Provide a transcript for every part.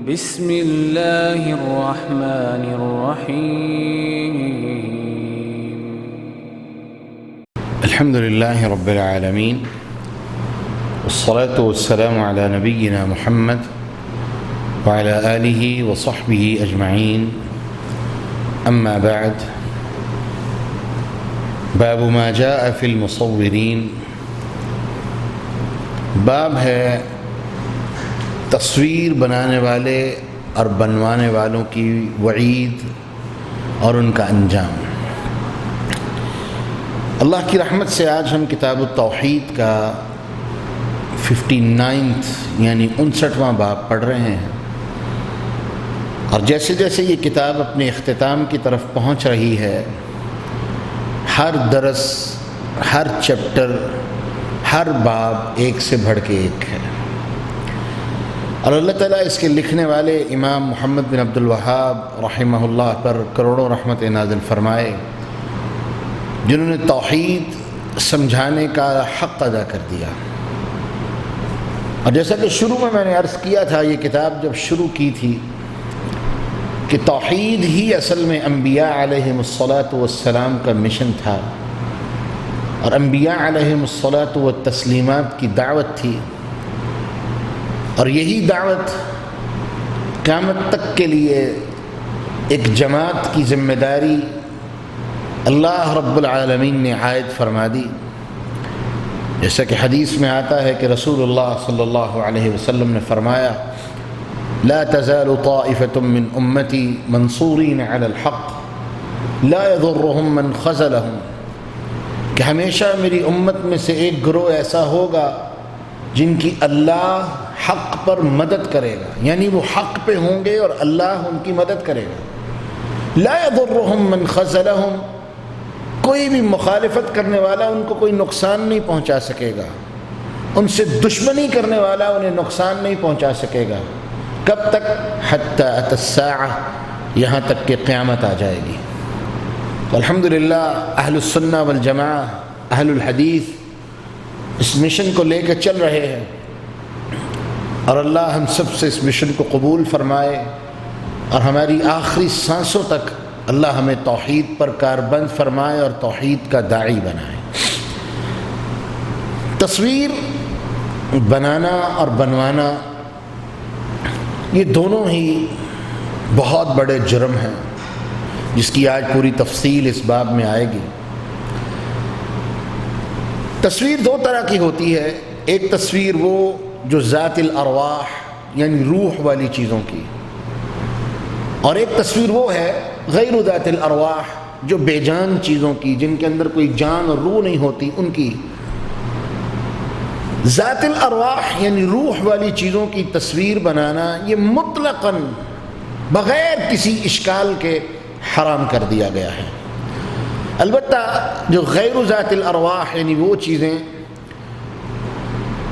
بسم اللہ الرحمن الرحیم الحمد للہ رب العالمین والصلاة والسلام علی نبینا محمد وعلی آلہ وصحبہ اجمعین اما بعد باب ما جاء فی المصورین باب ہے تصویر بنانے والے اور بنوانے والوں کی وعید اور ان کا انجام۔ اللہ کی رحمت سے آج ہم کتاب التوحید کا 59 یعنی 59واں باب پڑھ رہے ہیں، اور جیسے جیسے یہ کتاب اپنے اختتام کی طرف پہنچ رہی ہے، ہر درس، ہر چیپٹر، ہر باب ایک سے بڑھ کے ایک ہے، اور اللہ تعالیٰ اس کے لکھنے والے امام محمد بن عبد الوہاب رحمہ اللہ پر کروڑوں رحمت نازل فرمائے، جنہوں نے توحید سمجھانے کا حق ادا کر دیا۔ اور جیسا کہ شروع میں نے عرض کیا تھا، یہ کتاب جب شروع کی تھی کہ توحید ہی اصل میں انبیاء علیہم الصلاۃ والسلام کا مشن تھا، اور انبیاء علیہم الصلاۃ والتسلیمات کی دعوت تھی، اور یہی دعوت قیامت تک کے لیے ایک جماعت کی ذمہ داری اللہ رب العالمین نے عائد فرما دی، جیسا کہ حدیث میں آتا ہے کہ رسول اللہ صلی اللہ علیہ وسلم نے فرمایا: لا تزال طائفة من امتی منصورین علی الحق لا يضرهم من خذلهم، کہ ہمیشہ میری امت میں سے ایک گروہ ایسا ہوگا جن کی اللہ حق پر مدد کرے گا، یعنی وہ حق پہ ہوں گے اور اللہ ان کی مدد کرے گا۔ لا يضرهم من خذلهم، کوئی بھی مخالفت کرنے والا ان کو کوئی نقصان نہیں پہنچا سکے گا، ان سے دشمنی کرنے والا انہیں نقصان نہیں پہنچا سکے گا۔ کب تک؟ حتی اتى الساعة، یہاں تک کہ قیامت آ جائے گی۔ تو الحمدللہ اہل السنہ والجماعہ، اہل الحدیث اس مشن کو لے کے چل رہے ہیں، اور اللہ ہم سب سے اس مشن کو قبول فرمائے، اور ہماری آخری سانسوں تک اللہ ہمیں توحید پر کاربند فرمائے اور توحید کا داعی بنائے۔ تصویر بنانا اور بنوانا یہ دونوں ہی بہت بڑے جرم ہیں، جس کی آج پوری تفصیل اس باب میں آئے گی۔ تصویر دو طرح کی ہوتی ہے، ایک تصویر وہ جو ذات الارواح یعنی روح والی چیزوں کی، اور ایک تصویر وہ ہے غیر ذات الارواح جو بے جان چیزوں کی، جن کے اندر کوئی جان اور روح نہیں ہوتی، ان کی۔ ذات الارواح یعنی روح والی چیزوں کی تصویر بنانا یہ مطلقاً بغیر کسی اشکال کے حرام کر دیا گیا ہے۔ البتہ جو غیر ذات الارواح یعنی وہ چیزیں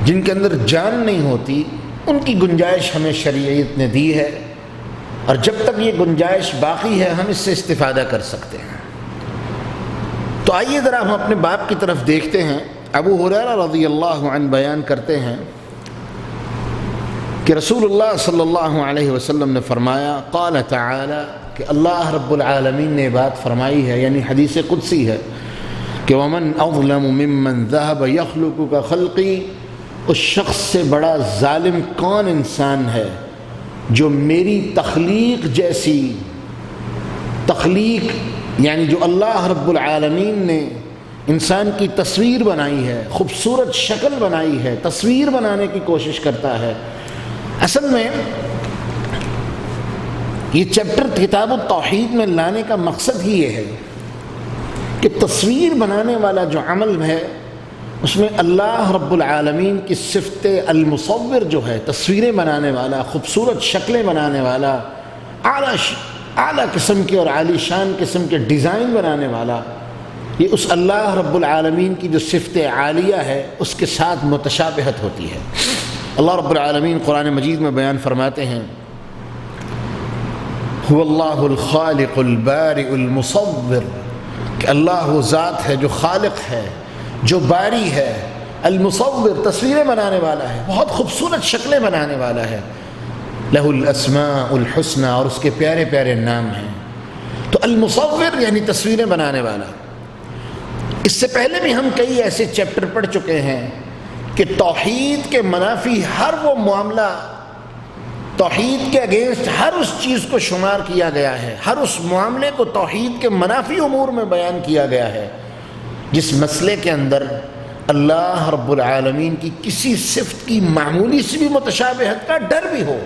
جن کے اندر جان نہیں ہوتی، ان کی گنجائش ہمیں شریعت نے دی ہے، اور جب تک یہ گنجائش باقی ہے ہم اس سے استفادہ کر سکتے ہیں۔ تو آئیے ذرا ہم اپنے باب کی طرف دیکھتے ہیں۔ ابو ہریرہ رضی اللہ عنہ بیان کرتے ہیں کہ رسول اللہ صلی اللہ علیہ وسلم نے فرمایا، قال تعالی، کہ اللہ رب العالمین نے بات فرمائی ہے، یعنی حدیث قدسی ہے کہ وَمَنْ أَظْلَمُ مِمَّنْ ذَهَبَ يَخْلُقُ كَخَلْقِي، اس شخص سے بڑا ظالم کون انسان ہے جو میری تخلیق جیسی تخلیق، یعنی جو اللہ رب العالمین نے انسان کی تصویر بنائی ہے، خوبصورت شکل بنائی ہے، تصویر بنانے کی کوشش کرتا ہے۔ اصل میں یہ چیپٹر کتاب التوحید میں لانے کا مقصد ہی یہ ہے کہ تصویر بنانے والا جو عمل ہے اس میں اللہ رب العالمین کی صفت المصور جو ہے، تصویریں بنانے والا، خوبصورت شکلیں بنانے والا، اعلیٰ قسم کے اور عالی شان قسم کے ڈیزائن بنانے والا، یہ اس اللہ رب العالمین کی جو صفت عالیہ ہے اس کے ساتھ متشابہت ہوتی ہے۔ اللہ رب العالمین قرآن مجید میں بیان فرماتے ہیں: هو اللہ الخالق البارئ المصور، کہ اللہ وہ ذات ہے جو خالق ہے، جو باری ہے، المصور تصویریں بنانے والا ہے، بہت خوبصورت شکلیں بنانے والا ہے۔ لہ الاسماء الحسنى، اور اس کے پیارے پیارے نام ہیں۔ تو المصور یعنی تصویریں بنانے والا۔ اس سے پہلے بھی ہم کئی ایسے چیپٹر پڑھ چکے ہیں کہ توحید کے منافی ہر وہ معاملہ، توحید کے اگینسٹ ہر اس چیز کو شمار کیا گیا ہے، ہر اس معاملے کو توحید کے منافی امور میں بیان کیا گیا ہے جس مسئلے کے اندر اللہ رب العالمین کی کسی صفت کی معمولی سی بھی متشابہت کا ڈر بھی ہو،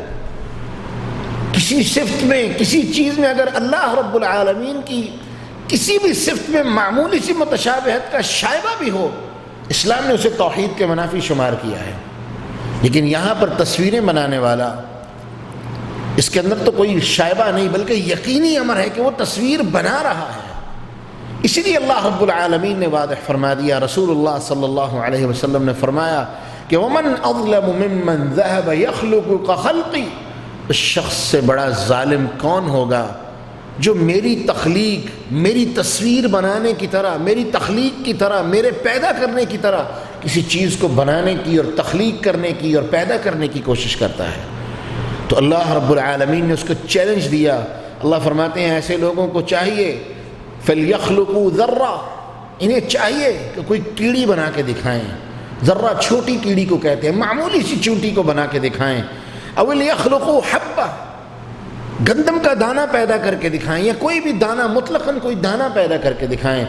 کسی صفت میں، کسی چیز میں اگر اللہ رب العالمین کی کسی بھی صفت میں معمولی سی متشابہت کا شائبہ بھی ہو، اسلام نے اسے توحید کے منافی شمار کیا ہے۔ لیکن یہاں پر تصویریں بنانے والا، اس کے اندر تو کوئی شائبہ نہیں بلکہ یقینی امر ہے کہ وہ تصویر بنا رہا ہے۔ اسی لیے اللہ رب العالمین نے واضح فرما دیا، رسول اللہ صلی اللہ علیہ وسلم نے فرمایا کہ وَمَنْ أَظْلَمُ مِمَّنْ ذَهَبَ يَخْلُقُ كَخَلْقِي، اس شخص سے بڑا ظالم کون ہوگا جو میری تخلیق، میری تصویر بنانے کی طرح، میری تخلیق کی طرح، میرے پیدا کرنے کی طرح کسی چیز کو بنانے کی اور تخلیق کرنے کی اور پیدا کرنے کی کوشش کرتا ہے۔ تو اللہ رب العالمین نے اس کو چیلنج دیا۔ اللہ فرماتے ہیں ایسے لوگوں کو چاہیے فَلْيَخْلُقُوا ذَرَّةً، انہیں چاہیے کہ کوئی کیڑی بنا کے دکھائیں، ذرہ چھوٹی کیڑی کو کہتے ہیں، معمولی سی چونٹی کو بنا کے دکھائیں، اَوْ لْيَخْلُقُوا حَبَّةً، گندم کا دانہ پیدا کر کے دکھائیں، یا کوئی بھی دانہ، مطلقاً کوئی دانہ پیدا کر کے دکھائیں،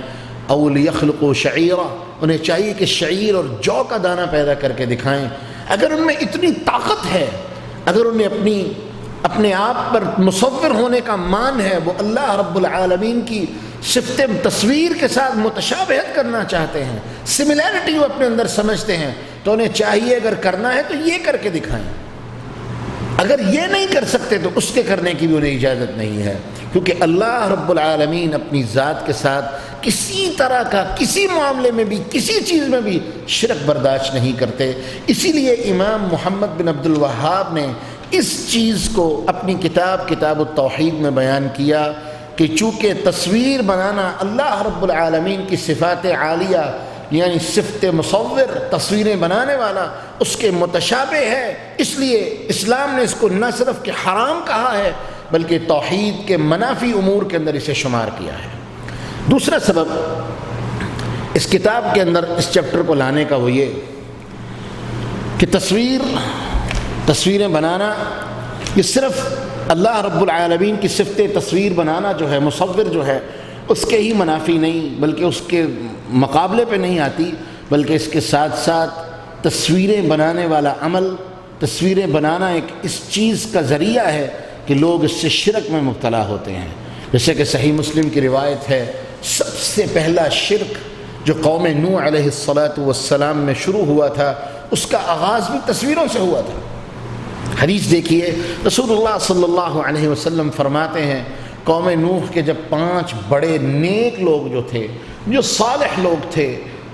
اَوْ لْيَخْلُقُوا شَعِيرًا، انہیں چاہیے کہ شعیر اور جو کا دانہ پیدا کر کے دکھائیں۔ اگر ان میں اتنی طاقت ہے، اگر انہیں اپنے آپ پر مصور ہونے کا مان ہے، وہ اللہ رب العالمین کی صفت تصویر کے ساتھ متشابہت کرنا چاہتے ہیں، سملیرٹی وہ اپنے اندر سمجھتے ہیں، تو انہیں چاہیے اگر کرنا ہے تو یہ کر کے دکھائیں۔ اگر یہ نہیں کر سکتے تو اس کے کرنے کی بھی انہیں اجازت نہیں ہے، کیونکہ اللہ رب العالمین اپنی ذات کے ساتھ کسی طرح کا، کسی معاملے میں بھی، کسی چیز میں بھی شرک برداشت نہیں کرتے۔ اسی لیے امام محمد بن عبد الوہاب نے اس چیز کو اپنی کتاب التوحید میں بیان کیا کہ چونکہ تصویر بنانا اللہ رب العالمین کی صفات عالیہ یعنی صفت مصور، تصویریں بنانے والا، اس کے متشابہ ہے، اس لیے اسلام نے اس کو نہ صرف کہ حرام کہا ہے بلکہ توحید کے منافی امور کے اندر اسے شمار کیا ہے۔ دوسرا سبب اس کتاب کے اندر اس چیپٹر کو لانے کا وہ یہ کہ تصویریں بنانا یہ صرف اللہ رب العالمین کی صفت تصویر بنانا جو ہے، مصور جو ہے، اس کے ہی منافی نہیں بلکہ اس کے مقابلے پہ نہیں آتی، بلکہ اس کے ساتھ ساتھ تصویریں بنانے والا عمل، تصویریں بنانا ایک اس چیز کا ذریعہ ہے کہ لوگ اس سے شرک میں مبتلا ہوتے ہیں۔ جیسے کہ صحیح مسلم کی روایت ہے، سب سے پہلا شرک جو قوم نوح علیہ السلام میں شروع ہوا تھا، اس کا آغاز بھی تصویروں سے ہوا تھا۔ حدیث دیکھیے، رسول اللہ صلی اللہ علیہ وسلم فرماتے ہیں قوم نوح کے جب 5 بڑے نیک لوگ جو تھے، جو صالح لوگ تھے،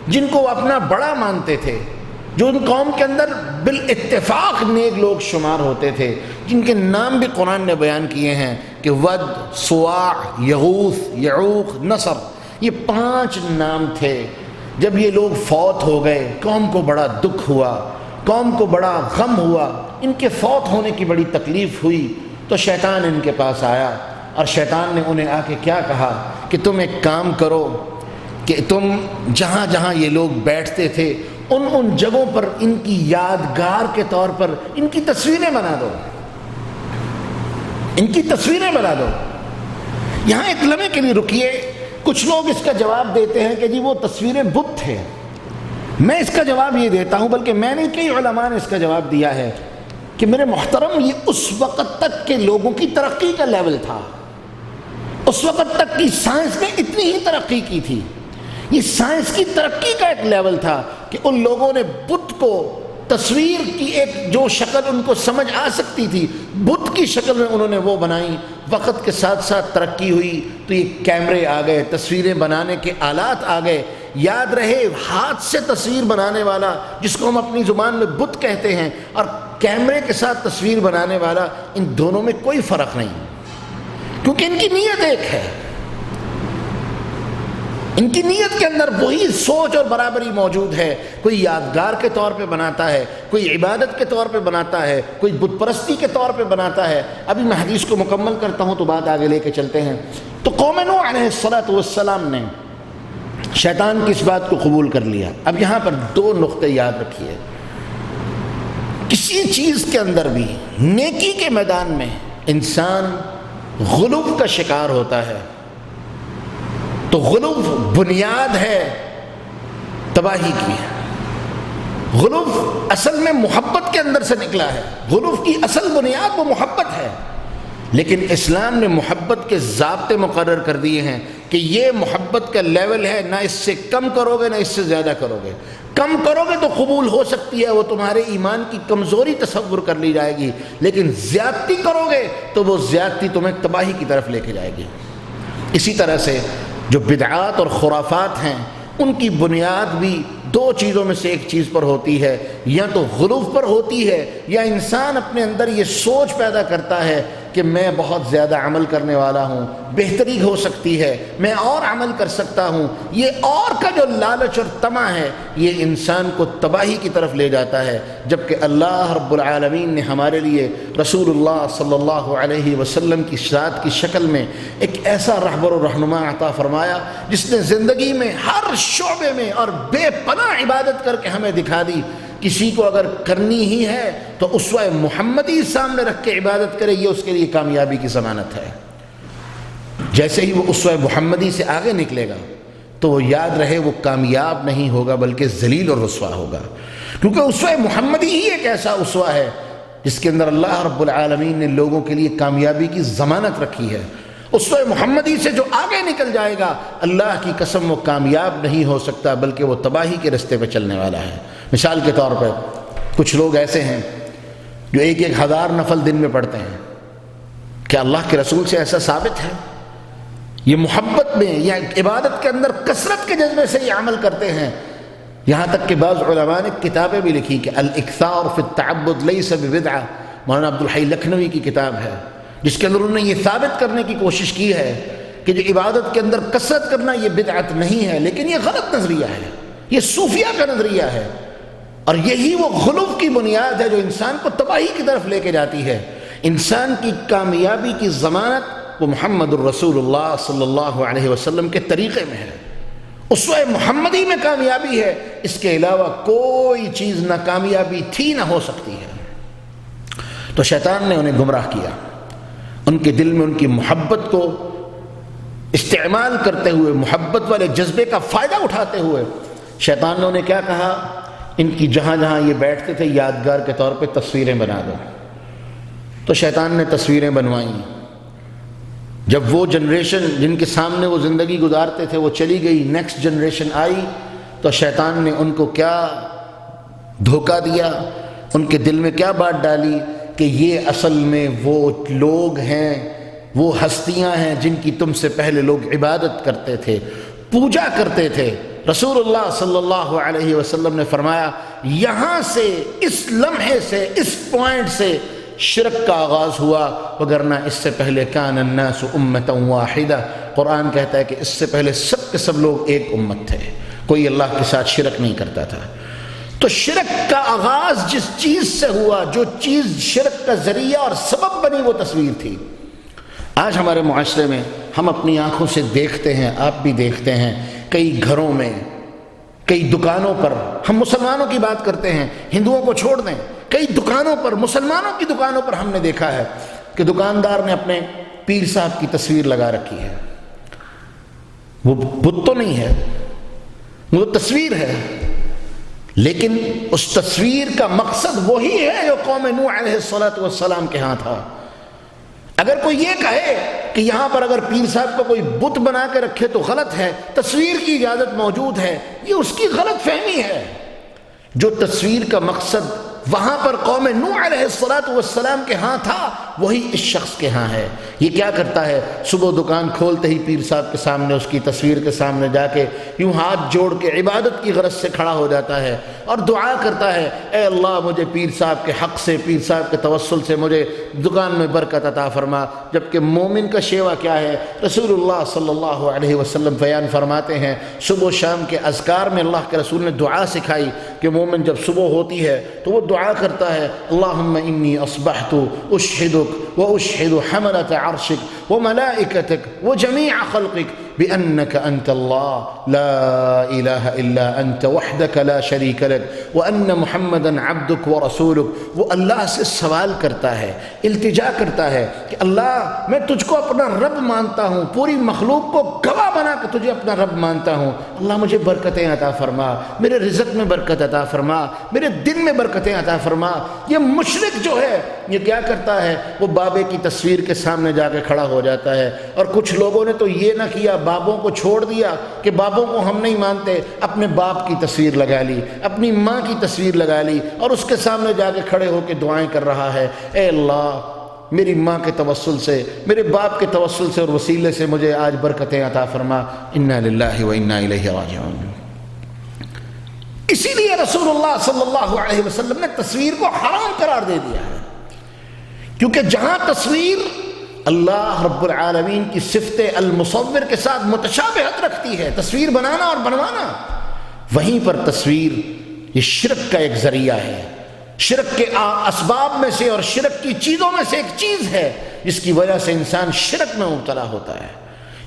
جن کو وہ اپنا بڑا مانتے تھے، جو ان قوم کے اندر بالاتفاق نیک لوگ شمار ہوتے تھے، جن کے نام بھی قرآن نے بیان کیے ہیں کہ ود، سواع، یغوث، یعوق، نصر، یہ 5 نام تھے۔ جب یہ لوگ فوت ہو گئے، قوم کو بڑا دکھ ہوا، قوم کو بڑا غم ہوا، ان کے فوت ہونے کی بڑی تکلیف ہوئی، تو شیطان ان کے پاس آیا اور شیطان نے انہیں آ کے کیا کہا کہ تم ایک کام کرو کہ تم جہاں جہاں یہ لوگ بیٹھتے تھے ان جگہوں پر ان کی یادگار کے طور پر ان کی تصویریں بنا دو، ان کی تصویریں بنا دو۔ یہاں ایک لمحے کے لیے رکیے، کچھ لوگ اس کا جواب دیتے ہیں کہ جی وہ تصویریں بت تھے۔ میں اس کا جواب یہ دیتا ہوں، بلکہ میں نے کئی علماء نے اس کا جواب دیا ہے کہ میرے محترم، یہ اس وقت تک کے لوگوں کی ترقی کا لیول تھا، اس وقت تک کی سائنس نے اتنی ہی ترقی کی تھی، یہ سائنس کی ترقی کا ایک لیول تھا کہ ان لوگوں نے بت کو تصویر کی ایک جو شکل ان کو سمجھ آ سکتی تھی، بت کی شکل میں انہوں نے وہ بنائی۔ وقت کے ساتھ ساتھ ترقی ہوئی تو یہ کیمرے آ گئے، تصویریں بنانے کے آلات آ گئے۔ یاد رہے، ہاتھ سے تصویر بنانے والا جس کو ہم اپنی زبان میں بت کہتے ہیں، اور کیمرے کے ساتھ تصویر بنانے والا، ان دونوں میں کوئی فرق نہیں، کیونکہ ان کی نیت ایک ہے۔ ان کی نیت کے اندر وہی سوچ اور برابری موجود ہے. کوئی یادگار کے طور پہ بناتا ہے، کوئی عبادت کے طور پہ بناتا ہے، کوئی بت پرستی کے طور پہ بناتا ہے. ابھی میں حدیث کو مکمل کرتا ہوں تو بات آگے لے کے چلتے ہیں. تو قوم نوح علیہ السلام نے شیطان کی اس بات کو قبول کر لیا. اب یہاں پر دو نقطے یاد رکھیے. کسی چیز کے اندر بھی نیکی کے میدان میں انسان غلو کا شکار ہوتا ہے تو غلو بنیاد ہے تباہی کی. غلو اصل میں محبت کے اندر سے نکلا ہے. غلو کی اصل بنیاد وہ محبت ہے، لیکن اسلام نے محبت کے ضابطے مقرر کر دیے ہیں کہ یہ محبت کا لیول ہے، نہ اس سے کم کرو گے نہ اس سے زیادہ کرو گے. کم کرو گے تو قبول ہو سکتی ہے، وہ تمہارے ایمان کی کمزوری تصور کر لی جائے گی، لیکن زیادتی کرو گے تو وہ زیادتی تمہیں تباہی کی طرف لے کے جائے گی. اسی طرح سے جو بدعات اور خرافات ہیں ان کی بنیاد بھی دو چیزوں میں سے ایک چیز پر ہوتی ہے، یا تو غلو پر ہوتی ہے، یا انسان اپنے اندر یہ سوچ پیدا کرتا ہے کہ میں بہت زیادہ عمل کرنے والا ہوں، بہتری ہو سکتی ہے، میں اور عمل کر سکتا ہوں. یہ اور کا جو لالچ اور طمع ہے یہ انسان کو تباہی کی طرف لے جاتا ہے. جبکہ اللہ رب العالمین نے ہمارے لیے رسول اللہ صلی اللہ علیہ وسلم کی ذات کی شکل میں ایک ایسا رہبر و رہنما عطا فرمایا جس نے زندگی میں ہر شعبے میں اور بے پناہ عبادت کر کے ہمیں دکھا دی. کسی کو اگر کرنی ہی ہے تو اسوہ محمدی سامنے رکھ کے عبادت کرے، یہ اس کے لیے کامیابی کی ضمانت ہے. جیسے ہی وہ اسوہ محمدی سے آگے نکلے گا تو وہ یاد رہے وہ کامیاب نہیں ہوگا بلکہ ذلیل اور رسوا ہوگا، کیونکہ اسوہ محمدی ہی ایک ایسا اسوہ ہے جس کے اندر اللہ رب العالمین نے لوگوں کے لیے کامیابی کی ضمانت رکھی ہے. اسوہ محمدی سے جو آگے نکل جائے گا اللہ کی قسم وہ کامیاب نہیں ہو سکتا بلکہ وہ تباہی کے رستے پہ چلنے والا ہے. مثال کے طور پہ کچھ لوگ ایسے ہیں جو 1000 نفل دن میں پڑھتے ہیں. کیا اللہ کے رسول سے ایسا ثابت ہے؟ یہ محبت میں یا عبادت کے اندر کثرت کے جذبے سے یہ عمل کرتے ہیں. یہاں تک کہ بعض علماء نے کتابیں بھی لکھی کہ الاکثار فی التعبد لیس ببدعہ، مولانا عبدالحی لکھنوی کی کتاب ہے جس کے اندر انہوں نے یہ ثابت کرنے کی کوشش کی ہے کہ جو عبادت کے اندر کثرت کرنا یہ بدعت نہیں ہے، لیکن یہ غلط نظریہ ہے، یہ صوفیہ کا نظریہ ہے، اور یہی وہ غلو کی بنیاد ہے جو انسان کو تباہی کی طرف لے کے جاتی ہے. انسان کی کامیابی کی ضمانت وہ محمد الرسول اللہ صلی اللہ علیہ وسلم کے طریقے میں ہے، اسوہ محمدی میں کامیابی ہے. اس کے علاوہ کوئی چیز نہ کامیابی تھی نہ ہو سکتی ہے. تو شیطان نے انہیں گمراہ کیا، ان کے دل میں ان کی محبت کو استعمال کرتے ہوئے، محبت والے جذبے کا فائدہ اٹھاتے ہوئے شیطان نے انہیں کیا کہا، ان کی جہاں جہاں یہ بیٹھتے تھے یادگار کے طور پہ تصویریں بنا دو. تو شیطان نے تصویریں بنوائیں. جب وہ جنریشن جن کے سامنے وہ زندگی گزارتے تھے وہ چلی گئی، نیکسٹ جنریشن آئی، تو شیطان نے ان کو کیا دھوکہ دیا، ان کے دل میں کیا بات ڈالی کہ یہ اصل میں وہ لوگ ہیں، وہ ہستیاں ہیں جن کی تم سے پہلے لوگ عبادت کرتے تھے، پوجا کرتے تھے. رسول اللہ صلی اللہ علیہ وسلم نے فرمایا یہاں سے، اس لمحے سے، اس پوائنٹ سے شرک کا آغاز ہوا، وگرنہ اس سے پہلے کان الناس امۃ واحدہ. قرآن کہتا ہے کہ اس سے پہلے سب کے سب لوگ ایک امت تھے، کوئی اللہ کے ساتھ شرک نہیں کرتا تھا. تو شرک کا آغاز جس چیز سے ہوا، جو چیز شرک کا ذریعہ اور سبب بنی، وہ تصویر تھی. آج ہمارے معاشرے میں ہم اپنی آنکھوں سے دیکھتے ہیں، آپ بھی دیکھتے ہیں، کئی گھروں میں، کئی دکانوں پر، ہم مسلمانوں کی بات کرتے ہیں، ہندوؤں کو چھوڑ دیں، کئی دکانوں پر، مسلمانوں کی دکانوں پر ہم نے دیکھا ہے کہ دکاندار نے اپنے پیر صاحب کی تصویر لگا رکھی ہے. وہ بت تو نہیں ہے، وہ تصویر ہے، لیکن اس تصویر کا مقصد وہی ہے جو قوم نوح علیہ السلام کے ہاں تھا. اگر کوئی یہ کہے کہ یہاں پر اگر پیر صاحب کو کوئی بت بنا کے رکھے تو غلط ہے، تصویر کی اجازت موجود ہے، یہ اس کی غلط فہمی ہے. جو تصویر کا مقصد وہاں پر قوم نوح علیہ السلام کے ہاں تھا وہی اس شخص کے ہاں ہے۔ یہ کیا کرتا ہے؟ صبح دکان کھولتے ہی پیر صاحب کے سامنے، اس کی تصویر کے سامنے جا کے یوں ہاتھ جوڑ کے عبادت کی غرض سے کھڑا ہو جاتا ہے اور دعا کرتا ہے، اے اللہ مجھے پیر صاحب کے حق سے، پیر صاحب کے توسل سے مجھے دکان میں برکت عطا فرما۔ جبکہ مومن کا شیوا کیا ہے؟ رسول اللہ صلی اللہ علیہ وسلم بیان فرماتے ہیں، صبح و شام کے اذکار میں اللہ کے رسول نے دعا سکھائی کہ مومن جب صبح ہوتی ہے تو وہ دعا کرتا ہے، اللہم انی اصبحت اشہدک و اشہد حملۃ عرشک و ملائکتک و جمیع خلقک بأنك أنت الله لا إله إلا أنت وحدك لا شريك لك وأن محمدا عبدك ورسولك۔ وہ اللہ سے سوال کرتا ہے، التجا کرتا ہے کہ اللہ میں تجھ کو اپنا رب مانتا ہوں، پوری مخلوق کو گواہ بنا کے تجھے اپنا رب مانتا ہوں، اللہ مجھے برکتیں عطا فرما، میرے رزق میں برکت عطا فرما، میرے دن میں برکتیں عطا فرما۔ یہ مشرک جو ہے یہ کیا کرتا ہے؟ وہ بابے کی تصویر کے سامنے جا کے کھڑا ہو جاتا ہے۔ اور کچھ لوگوں نے تو یہ نہ کیا، بابوں کو چھوڑ دیا کہ بابوں کو ہم نہیں مانتے، اپنے باپ کی تصویر لگا لی، اپنی ماں کی تصویر لگا لی اور اس کے سامنے جا کے کھڑے ہو کے دعائیں کر رہا ہے، اے اللہ میری ماں کے توسل سے، میرے باپ کے توسل سے اور وسیلے سے مجھے آج برکتیں عطا فرما۔ انا للہ و انا الیہ راجعون۔ اسی لیے رسول اللہ صلی اللہ علیہ وسلم نے تصویر کو حرام قرار دے دیا ہے، کیونکہ جہاں تصویر اللہ رب العالمین کی صفت المصور کے ساتھ متشابہت رکھتی ہے، تصویر بنانا اور بنوانا، وہیں پر تصویر یہ شرک کا ایک ذریعہ ہے، شرک کے اسباب میں سے اور شرک کی چیزوں میں سے ایک چیز ہے جس کی وجہ سے انسان شرک میں مبتلا ہوتا ہے۔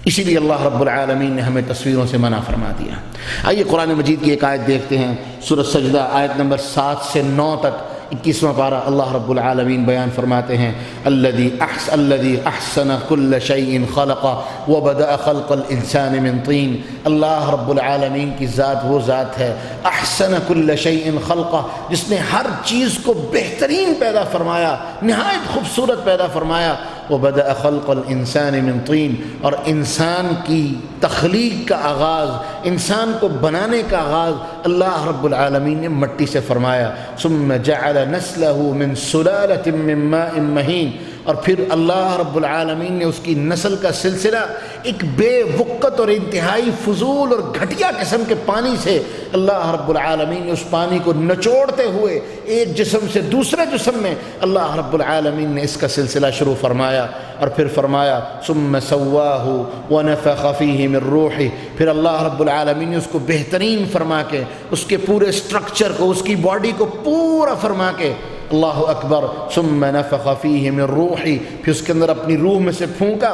اسی لیے اللہ رب العالمین نے ہمیں تصویروں سے منع فرما دیا۔ آئیے قرآن مجید کی ایک آیت دیکھتے ہیں، سورۃ سجدہ آیت نمبر 7 سے 9 تک، 21واں پارہ، اللہ رب العالمین بیان فرماتے ہیں، الذی احسن کل شیء خلق وبدأ خلق الانسان من طین۔ اللہ رب العالمین کی ذات وہ ذات ہے، احسن کل شیء خلق، جس نے ہر چیز کو بہترین پیدا فرمایا، نہایت خوبصورت پیدا فرمایا، وبدأ خلق الانسان من طین، اور انسان کی تخلیق کا آغاز، انسان کو بنانے کا آغاز اللہ رب العالمین نے مٹی سے فرمایا، ثم جعل نسلہ من سلالۃ من ماء مہین، اور پھر اللہ رب العالمین نے اس کی نسل کا سلسلہ ایک بے وقت اور انتہائی فضول اور گھٹیا قسم کے پانی سے، اللہ رب العالمین نے اس پانی کو نچوڑتے ہوئے ایک جسم سے دوسرے جسم میں اللہ رب العالمین نے اس کا سلسلہ شروع فرمایا، اور پھر فرمایا ثم سواہ ونفخ فیہ من روحہ، پھر اللہ رب العالمین نے اس کو بہترین فرما کے، اس کے پورے سٹرکچر کو، اس کی باڈی کو پورا فرما کے، اللہ اکبر، ثم نفخ فیہ من روحی، پھر اس کے اندر اپنی روح میں سے پھونکا،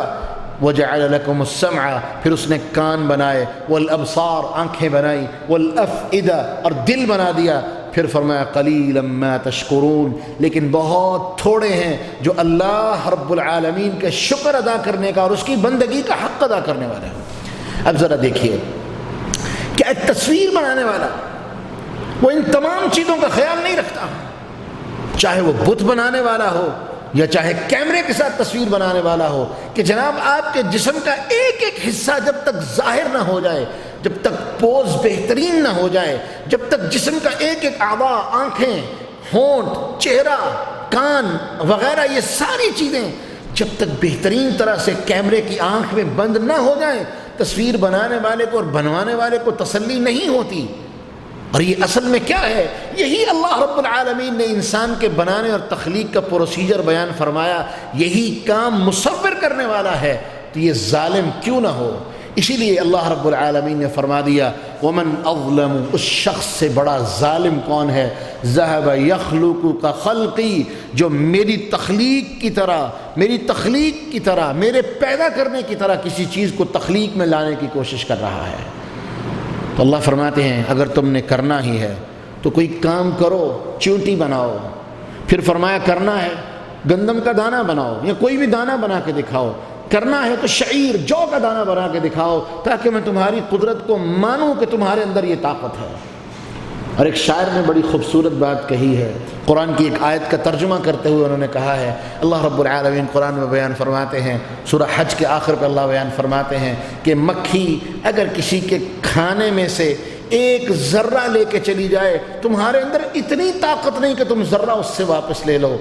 وجعل لکم السمع، پھر اس نے کان بنائے، والابصار، آنکھیں بنائی، والافئدہ، اور دل بنا دیا، پھر فرمایا قلیلا ما تشکرون، لیکن بہت تھوڑے ہیں جو اللہ رب العالمین کے شکر ادا کرنے کا اور اس کی بندگی کا حق ادا کرنے والے ہیں۔ اب ذرا دیکھیے کہ ایک تصویر بنانے والا وہ ان تمام چیزوں کا خیال نہیں رکھتا، چاہے وہ بت بنانے والا ہو یا چاہے کیمرے کے ساتھ تصویر بنانے والا ہو، کہ جناب آپ کے جسم کا ایک ایک حصہ جب تک ظاہر نہ ہو جائے، جب تک پوز بہترین نہ ہو جائے، جب تک جسم کا ایک ایک اعضاء، آنکھیں، ہونٹ، چہرہ، کان وغیرہ، یہ ساری چیزیں جب تک بہترین طرح سے کیمرے کی آنکھ میں بند نہ ہو جائیں، تصویر بنانے والے کو اور بنوانے والے کو تسلی نہیں ہوتی۔ اور یہ اصل میں کیا ہے؟ یہی اللہ رب العالمین نے انسان کے بنانے اور تخلیق کا پروسیجر بیان فرمایا، یہی کام مصور کرنے والا ہے، تو یہ ظالم کیوں نہ ہو؟ اسی لیے اللہ رب العالمین نے فرما دیا، ومن اظلم، اس شخص سے بڑا ظالم کون ہے؟ ذهب یخلق کا خلقی، جو میری تخلیق کی طرح میرے پیدا کرنے کی طرح کسی چیز کو تخلیق میں لانے کی کوشش کر رہا ہے۔ تو اللہ فرماتے ہیں اگر تم نے کرنا ہی ہے تو کوئی کام کرو، چیونٹی بناؤ، پھر فرمایا کرنا ہے گندم کا دانہ بناؤ یا کوئی بھی دانہ بنا کے دکھاؤ، کرنا ہے تو شعیر، جو کا دانہ بنا کے دکھاؤ، تاکہ میں تمہاری قدرت کو مانوں کہ تمہارے اندر یہ طاقت ہے۔ اور ایک شاعر نے بڑی خوبصورت بات کہی ہے، قرآن کی ایک آیت کا ترجمہ کرتے ہوئے انہوں نے کہا ہے، اللہ رب العالمین قرآن میں بیان فرماتے ہیں، سورہ حج کے آخر پہ اللہ بیان فرماتے ہیں کہ مکھی اگر کسی کے کھانے میں سے ایک ذرہ لے کے چلی جائے، تمہارے اندر اتنی طاقت نہیں کہ تم ذرہ اس سے واپس لے لو،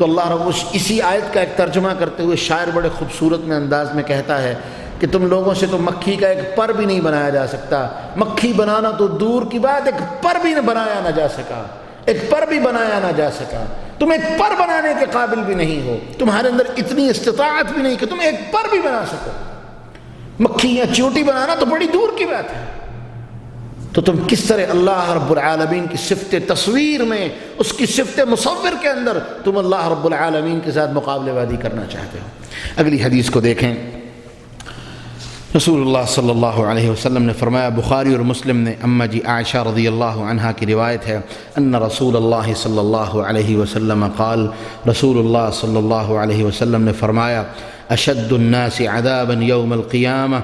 تو اللہ رب اسی آیت کا ایک ترجمہ کرتے ہوئے شاعر بڑے خوبصورت میں انداز میں کہتا ہے کہ تم لوگوں سے تو مکھی کا ایک پر بھی نہیں بنایا جا سکتا، مکھی بنانا تو دور کی بات، ایک پر بھی بنایا نہ جا سکا، ایک پر بھی بنایا نہ جا سکا، تم ایک پر بنانے کے قابل بھی نہیں ہو، تمہارے اندر اتنی استطاعت بھی نہیں کہ تم ایک پر بھی بنا سکو، مکھی یا چیونٹی بنانا تو بڑی دور کی بات ہے، تو تم کس طرح اللہ رب العالمین کی صفت تصویر میں، اس کی صفت مصور کے اندر تم اللہ رب العالمین کے ساتھ مقابلہ بازی کرنا چاہتے ہو۔ اگلی حدیث کو دیکھیں، رسول اللہ صلی اللہ علیہ وسلم نے فرمایا، بخاری اور مسلم نے اماں جی عائشہ رضی اللہ عنہا کی روایت ہے، ان رسول اللہ صلی اللہ علیہ وسلم قال، رسول اللہ صلی اللہ علیہ وسلم نے فرمایا، اشد الناس عذابا یوم القیامہ،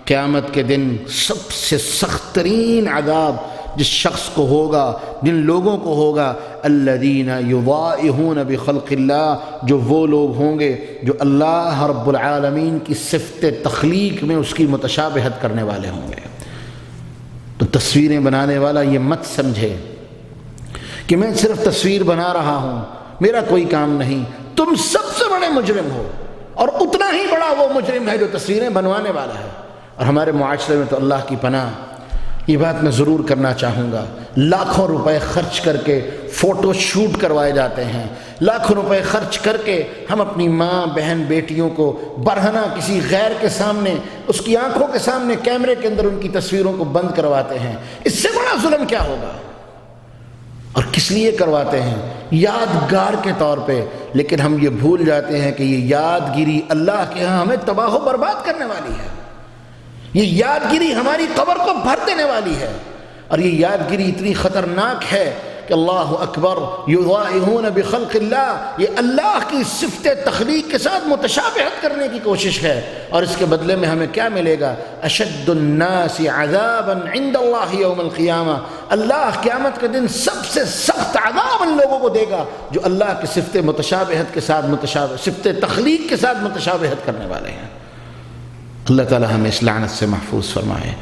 قیامت کے دن سب سے سخت ترین عذاب جس شخص کو ہوگا، جن لوگوں کو ہوگا، الذین یضائعون بخلق اللہ، جو وہ لوگ ہوں گے جو اللہ رب العالمین کی صفت تخلیق میں اس کی متشابہت کرنے والے ہوں گے۔ تو تصویریں بنانے والا یہ مت سمجھے کہ میں صرف تصویر بنا رہا ہوں، میرا کوئی کام نہیں، تم سب سے بڑے مجرم ہو، اور اتنا ہی بڑا وہ مجرم ہے جو تصویریں بنوانے والا ہے۔ اور ہمارے معاشرے میں تو اللہ کی پناہ، یہ بات میں ضرور کرنا چاہوں گا، لاکھوں روپے خرچ کر کے فوٹو شوٹ کروائے جاتے ہیں، لاکھوں روپے خرچ کر کے ہم اپنی ماں بہن بیٹیوں کو برہنہ کسی غیر کے سامنے، اس کی آنکھوں کے سامنے کیمرے کے اندر ان کی تصویروں کو بند کرواتے ہیں۔ اس سے بڑا ظلم کیا ہوگا؟ اور کس لیے کرواتے ہیں؟ یادگار کے طور پہ، لیکن ہم یہ بھول جاتے ہیں کہ یہ یادگیری اللہ کے ہاں ہمیں تباہ و برباد کرنے والی ہے، یہ یادگیری ہماری قبر کو بھر دینے والی ہے، اور یہ یادگیری اتنی خطرناک ہے کہ اللہ اکبر، یضائعون بخلق اللہ، یہ اللہ کی صفت تخلیق کے ساتھ متشابہت کرنے کی کوشش ہے، اور اس کے بدلے میں ہمیں کیا ملے گا؟ اشد الناس عذابا عند اللہ یوم القیامہ، اللہ قیامت کے دن سب سے سخت عذاب ان لوگوں کو دے گا جو اللہ کی صفت متشابہت کے ساتھ صفت تخلیق کے ساتھ متشابہت کرنے والے ہیں۔ اللہ تعالی ہمیں اس لعنت سے محفوظ فرمائے۔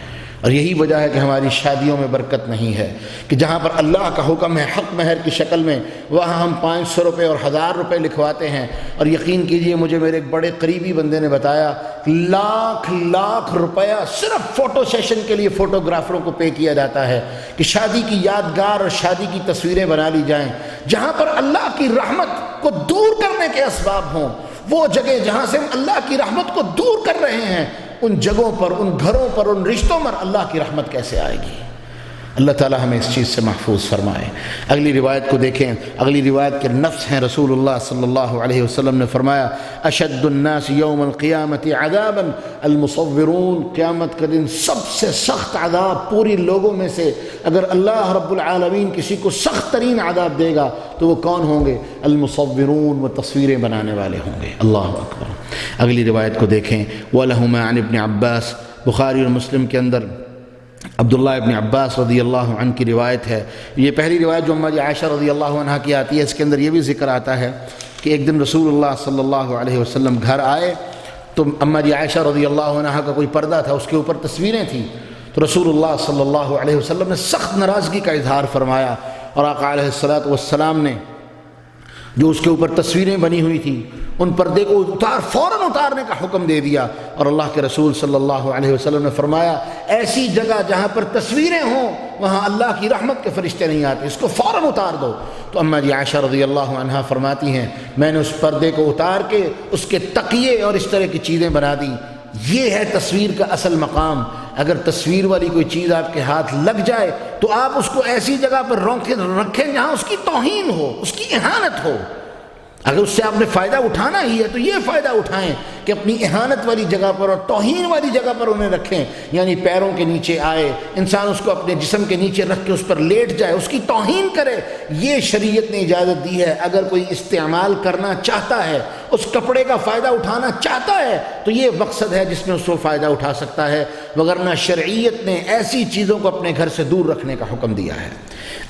اور یہی وجہ ہے کہ ہماری شادیوں میں برکت نہیں ہے، کہ جہاں پر اللہ کا حکم ہے حق مہر کی شکل میں، وہاں ہم 500 روپے اور 1000 روپے لکھواتے ہیں، اور یقین کیجئے مجھے میرے ایک بڑے قریبی بندے نے بتایا، لاکھ روپیہ صرف فوٹو سیشن کے لیے فوٹوگرافروں کو پے کیا جاتا ہے کہ شادی کی یادگار اور شادی کی تصویریں بنا لی جائیں، جہاں پر اللہ کی رحمت کو دور کرنے کے اسباب ہوں۔ وہ جگہ جہاں سے ہم اللہ کی رحمت کو دور کر رہے ہیں، ان جگہوں پر، ان گھروں پر، ان رشتوں پر اللہ کی رحمت کیسے آئے گی؟ اللہ تعالی ہمیں اس چیز سے محفوظ فرمائے۔ اگلی روایت کو دیکھیں، اگلی روایت کے نفس ہیں، رسول اللہ صلی اللہ علیہ وسلم نے فرمایا، اشد الناس یوم القیامت عذابا المصورون، قیامت کا دن سب سے سخت عذاب پوری لوگوں میں سے اگر اللہ رب العالمین کسی کو سخت ترین عذاب دے گا تو وہ کون ہوں گے؟ المصورون، وہ تصویریں بنانے والے ہوں گے۔ اللہ اکبر۔ اگلی روایت کو دیکھیں، وَلَهُمَا عَنِ ابْنِ عباس، بخاری اور مسلم کے اندر عبداللہ ابن عباس رضی اللہ عنہ کی روایت ہے۔ یہ پہلی روایت جو اماں عائشہ رضی اللہ عنہ کی آتی ہے، اس کے اندر یہ بھی ذکر آتا ہے کہ ایک دن رسول اللہ صلی اللہ علیہ وسلم گھر آئے تو اماں عائشہ رضی اللہ عنہ کا کوئی پردہ تھا، اس کے اوپر تصویریں تھیں، تو رسول اللہ صلی اللہ علیہ وسلم نے سخت ناراضگی کا اظہار فرمایا، اور آقا علیہ الصلوۃ والسلام نے جو اس کے اوپر تصویریں بنی ہوئی تھیں ان پردے کو فوراً اتارنے کا حکم دے دیا، اور اللہ کے رسول صلی اللہ علیہ وسلم نے فرمایا، ایسی جگہ جہاں پر تصویریں ہوں وہاں اللہ کی رحمت کے فرشتے نہیں آتے، اس کو فوراً اتار دو۔ تو اماں عائشہ رضی اللہ عنہا فرماتی ہیں، میں نے اس پردے کو اتار کے اس کے تکیے اور اس طرح کی چیزیں بنا دی۔ یہ ہے تصویر کا اصل مقام۔ اگر تصویر والی کوئی چیز آپ کے ہاتھ لگ جائے تو آپ اس کو ایسی جگہ پر رکھیں جہاں اس کی توہین ہو، اس کی اہانت ہو۔ اگر اس سے آپ نے فائدہ اٹھانا ہی ہے تو یہ فائدہ اٹھائیں کہ اپنی اہانت والی جگہ پر اور توہین والی جگہ پر انہیں رکھیں، یعنی پیروں کے نیچے آئے، انسان اس کو اپنے جسم کے نیچے رکھ کے اس پر لیٹ جائے، اس کی توہین کرے، یہ شریعت نے اجازت دی ہے۔ اگر کوئی استعمال کرنا چاہتا ہے، اس کپڑے کا فائدہ اٹھانا چاہتا ہے تو یہ مقصد ہے جس میں اس کو فائدہ اٹھا سکتا ہے، وگرنہ شرعیت نے ایسی چیزوں کو اپنے گھر سے دور رکھنے کا حکم دیا ہے۔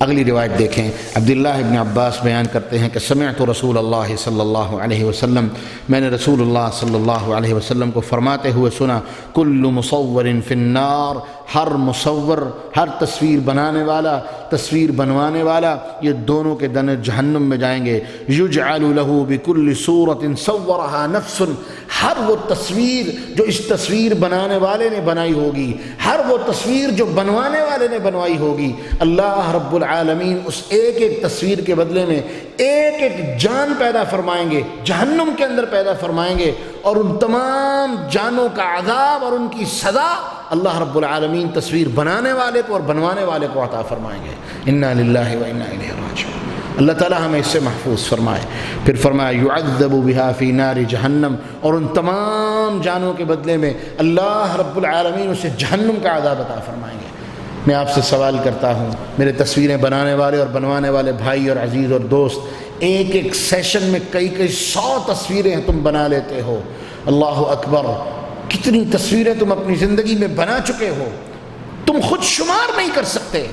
اگلی روایت دیکھیں، عبداللہ ابن عباس بیان کرتے ہیں کہ سمعت رسول اللہ صلی اللہ علیہ وسلم، میں نے رسول اللہ صلی اللہ علیہ وسلم کو فرماتے ہوئے سنا، کل مصور فی النار ہر مصور، ہر تصویر بنانے والا، تصویر بنوانے والا، یہ دونوں کے دن جہنم میں جائیں گے۔ یجعل له بكل صورة صورها نفس، ہر وہ تصویر جو اس تصویر بنانے والے نے بنائی ہوگی، ہر وہ تصویر جو بنوانے والے نے بنوائی ہوگی، اللہ رب العالمین اس ایک ایک تصویر کے بدلے میں ایک ایک جان پیدا فرمائیں گے، جہنم کے اندر پیدا فرمائیں گے، اور ان تمام جانوں کا عذاب اور ان کی سزا اللہ رب العالمین تصویر بنانے والے کو اور بنوانے والے کو عطا فرمائیں گے۔ انا للہ و انا الیہ راجعون۔ اللہ تعالیٰ ہمیں اس سے محفوظ فرمائے۔ پھر فرمایا یعذب بها فی نار جہنم، اور ان تمام جانوں کے بدلے میں اللہ رب العالمین اسے جہنم کا عذاب عطا فرمائیں گے۔ میں آپ سے سوال کرتا ہوں، میرے تصویریں بنانے والے اور بنوانے والے بھائی اور عزیز اور دوست، ایک ایک سیشن میں کئی 100 تصویریں تم بنا لیتے ہو، اللہ اکبر، کتنی تصویریں تم اپنی زندگی میں بنا چکے ہو، تم خود شمار نہیں کر سکتے۔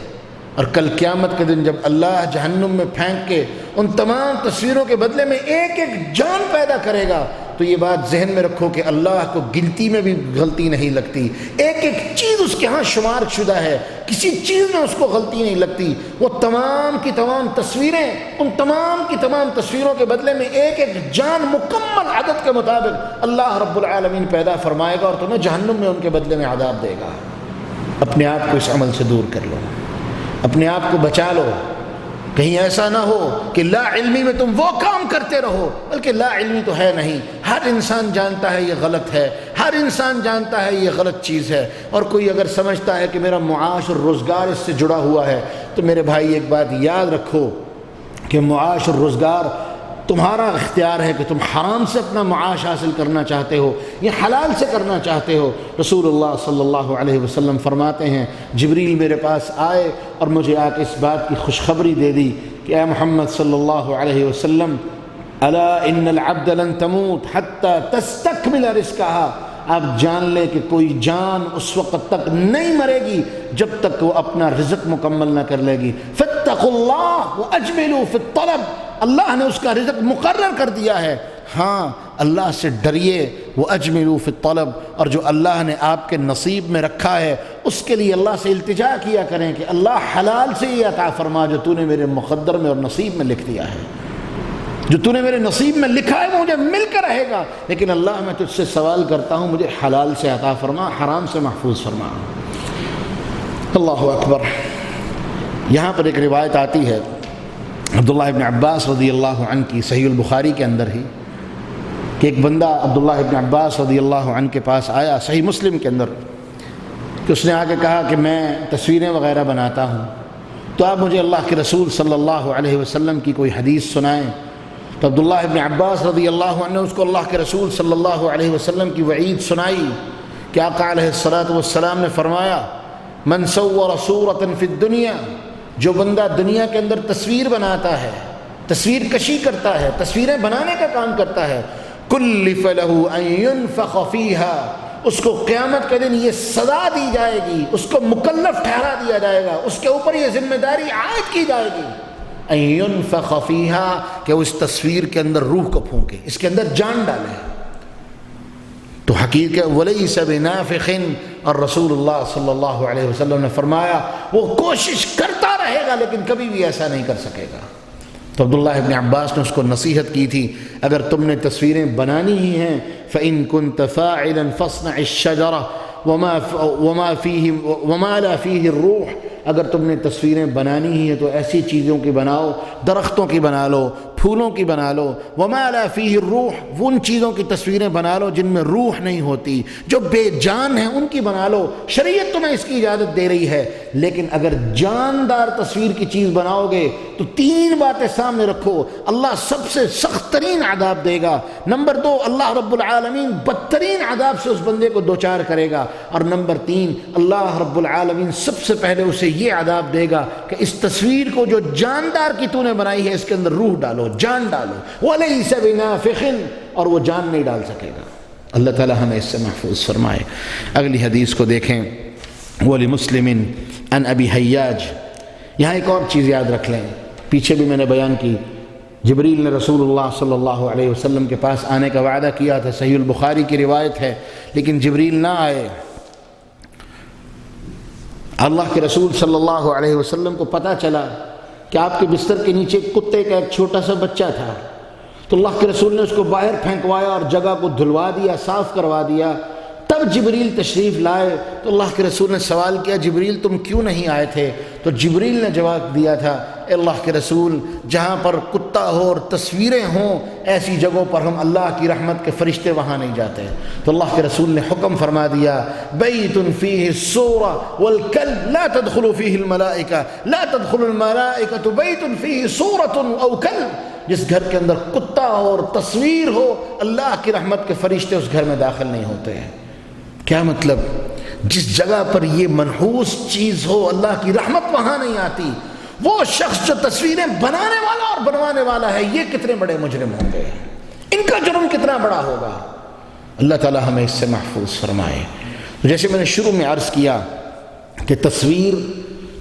اور کل قیامت کے دن جب اللہ جہنم میں پھینک کے ان تمام تصویروں کے بدلے میں ایک ایک جان پیدا کرے گا، تو یہ بات ذہن میں رکھو کہ اللہ کو گنتی میں بھی غلطی نہیں لگتی، ایک ایک چیز اس کے ہاں شمار شدہ ہے، کسی چیز میں اس کو غلطی نہیں لگتی۔ وہ تمام کی تمام تصویریں، ان تمام کی تمام تصویروں کے بدلے میں ایک ایک جان مکمل عدد کے مطابق اللہ رب العالمین پیدا فرمائے گا، اور تمہیں جہنم میں ان کے بدلے میں عذاب دے گا۔ اپنے آپ کو اس عمل سے دور کر لو، اپنے آپ کو بچا لو، کہیں ایسا نہ ہو کہ لا علمی میں تم وہ کام کرتے رہو، بلکہ لا علمی تو ہے نہیں، ہر انسان جانتا ہے یہ غلط ہے، ہر انسان جانتا ہے یہ غلط چیز ہے۔ اور کوئی اگر سمجھتا ہے کہ میرا معاش اور روزگار اس سے جڑا ہوا ہے، تو میرے بھائی ایک بات یاد رکھو کہ معاش اور روزگار تمہارا اختیار ہے کہ تم حرام سے اپنا معاش حاصل کرنا چاہتے ہو یا حلال سے کرنا چاہتے ہو۔ رسول اللہ صلی اللہ علیہ وسلم فرماتے ہیں، جبریل میرے پاس آئے اور مجھے آ کے اس بات کی خوشخبری دے دی کہ اے محمد صلی اللہ علیہ وسلم، الا ان العبد لن تموت حتی تستکمل رزقها، آپ جان لیں کہ کوئی جان اس وقت تک نہیں مرے گی جب تک وہ اپنا رزق مکمل نہ کر لے گی۔ فاتقوا اللہ واجملوا فی الطلب، اللہ نے اس کا رزق مقرر کر دیا ہے، ہاں اللہ سے ڈریے، واجملوا فی الطلب، اور جو اللہ نے آپ کے نصیب میں رکھا ہے اس کے لیے اللہ سے التجا کیا کریں کہ اللہ حلال سے یہ عطا فرما جو تو نے میرے مقدر میں اور نصیب میں لکھ دیا ہے، جو تو نے میرے نصیب میں لکھا ہے وہ مجھے مل کر رہے گا، لیکن اللہ میں تجھ سے سوال کرتا ہوں مجھے حلال سے عطا فرما، حرام سے محفوظ فرما۔ اللہ اکبر۔ یہاں پر ایک روایت آتی ہے عبداللہ ابن عباس رضی اللہ عنہ کی، صحیح البخاری کے اندر ہی، کہ ایک بندہ عبداللہ ابن عباس رضی اللہ عنہ کے پاس آیا، صحیح مسلم کے اندر، کہ اس نے آ کے کہا کہ میں تصویریں وغیرہ بناتا ہوں، تو آپ مجھے اللہ کے رسول صلی اللہ علیہ وسلم کی کوئی حدیث سنائیں۔ تو عبداللہ ابن عباس رضی اللہ عنہ نے اس کو اللہ کے رسول صلی اللہ علیہ وسلم کی وعید سنائی کہ آقا علیہ الصلاۃ والسلام نے فرمایا، من صور صورة فی الدنیا، جو بندہ دنیا کے اندر تصویر بناتا ہے، تصویر کشی کرتا ہے، تصویریں بنانے کا کام کرتا ہے، کلف له ان ينفخ فیها، اس کو قیامت کے دن یہ سزا دی جائے گی، اس کو مکلف ٹھہرا دیا جائے گا، اس کے اوپر یہ ذمہ داری عائد کی جائے گی، ان ينفخ فیها، کہ وہ اس تصویر کے اندر روح کو پھونکے، اس کے اندر جان ڈالے۔ تو حقیقت ولیس بنافخ، اور رسول اللہ صلی اللہ علیہ وسلم نے فرمایا وہ کوشش کرتا رہے گا لیکن کبھی بھی ایسا نہیں کر سکے گا۔ تو عبداللہ ابن عباس نے اس کو نصیحت کی تھی، اگر تم نے تصویریں بنانی ہی ہیں فَإِن كُنْتَ فَاعِلًا فَاصْنَعِ الشَّجَرَةَ وَمَا لَا فِيهِ الرُّوحِ، اگر تم نے تصویریں بنانی ہی ہیں تو ایسی چیزوں کی بناؤ، درختوں کی بنا لو، پھولوں کی بنا لو، وَمَا لَا فِيهِ الرُّوحِ، ان چیزوں کی تصویریں بنا لو جن میں روح نہیں ہوتی، جو بے جان ہیں ان کی بنا لو، شریعت تمہیں اس کی اجازت دے رہی ہے۔ لیکن اگر جاندار تصویر کی چیز بناؤ گے تو 3 باتیں سامنے رکھو، اللہ سب سے سخت ترین عذاب دے گا، نمبر 2 اللہ رب العالمین بدترین عذاب سے اس بندے کو دوچار کرے گا، اور نمبر 3 اللہ رب العالمین سب سے پہلے اسے یہ عذاب دے گا کہ اس تصویر کو جو جاندار کی تو نے بنائی ہے اس کے اندر روح ڈالو، جان ڈالو، وَلَيْسَ بِنَافِخٍ، اور وہ جان نہیں ڈال سکے گا۔ اللہ تعالی ہمیں اس سے محفوظ فرمائے۔ اگلی حدیث کو دیکھیں، وَلِمُسْلِمٍ عن ابی حیاج۔ یہاں ایک اور چیز یاد رکھ لیں، پیچھے بھی میں نے بیان کی، جبریل نے رسول اللہ صلی اللہ علیہ وسلم کے پاس آنے کا وعدہ کیا تھا، صحیح البخاری کی روایت ہے، لیکن جبریل نہ آئے۔ اللہ کے رسول صلی اللہ علیہ وسلم کو پتہ چلا کہ آپ کے بستر کے نیچے کتے کا ایک چھوٹا سا بچہ تھا، تو اللہ کے رسول نے اس کو باہر پھینکوایا اور جگہ کو دھلوا دیا، صاف کروا دیا۔ تب جبریل تشریف لائے تو اللہ کے رسول نے سوال کیا، جبریل تم کیوں نہیں آئے تھے؟ تو جبریل نے جواب دیا تھا، اے اللہ کے رسول، جہاں پر کتا ہو اور تصویریں ہوں ایسی جگہوں پر ہم اللہ کی رحمت کے فرشتے وہاں نہیں جاتے۔ تو اللہ کے رسول نے حکم فرما دیا، بیت فیہ الصورہ والکلب لا تدخل فیہ الملائکہ، لا تدخل الملائکۃ بیت فیہ صورۃ او کلب، جس گھر کے اندر کتا ہو اور تصویر ہو اللہ کی رحمت کے فرشتے اس گھر میں داخل نہیں ہوتے ہیں۔ کیا مطلب؟ جس جگہ پر یہ منحوس چیز ہو اللہ کی رحمت وہاں نہیں آتی۔ وہ شخص جو تصویریں بنانے والا اور بنوانے والا ہے، یہ کتنے بڑے مجرم ہوں گے، ان کا جرم کتنا بڑا ہوگا۔ اللہ تعالی ہمیں اس سے محفوظ فرمائے۔ جیسے میں نے شروع میں عرض کیا کہ تصویر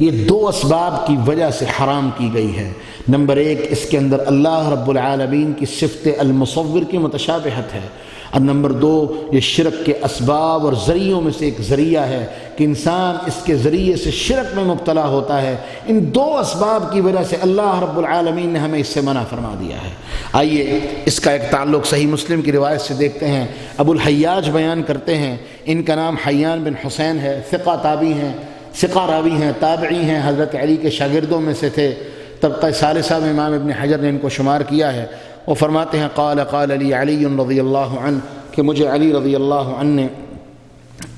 یہ دو اسباب کی وجہ سے حرام کی گئی ہے۔ نمبر ایک، اس کے اندر اللہ رب العالمین کی صفت المصور کی متشابہت ہے، اور نمبر دو، یہ شرک کے اسباب اور ذریعوں میں سے ایک ذریعہ ہے کہ انسان اس کے ذریعے سے شرک میں مبتلا ہوتا ہے۔ ان دو اسباب کی وجہ سے اللہ رب العالمین نے ہمیں اس سے منع فرما دیا ہے۔ آئیے اس کا ایک تعلق صحیح مسلم کی روایت سے دیکھتے ہیں۔ ابو الحیاج بیان کرتے ہیں، ان کا نام حیان بن حسین ہے، ثقہ تابعی ہیں، ثقہ راوی ہیں، تابعی ہیں، حضرت علی کے شاگردوں میں سے تھے۔ طبقہ ثالثہ میں امام ابن حجر نے ان کو شمار کیا ہے۔ وہ فرماتے ہیں، قال علی علی رضی اللہ عنہ، کہ مجھے علی رضی اللہ عنہ نے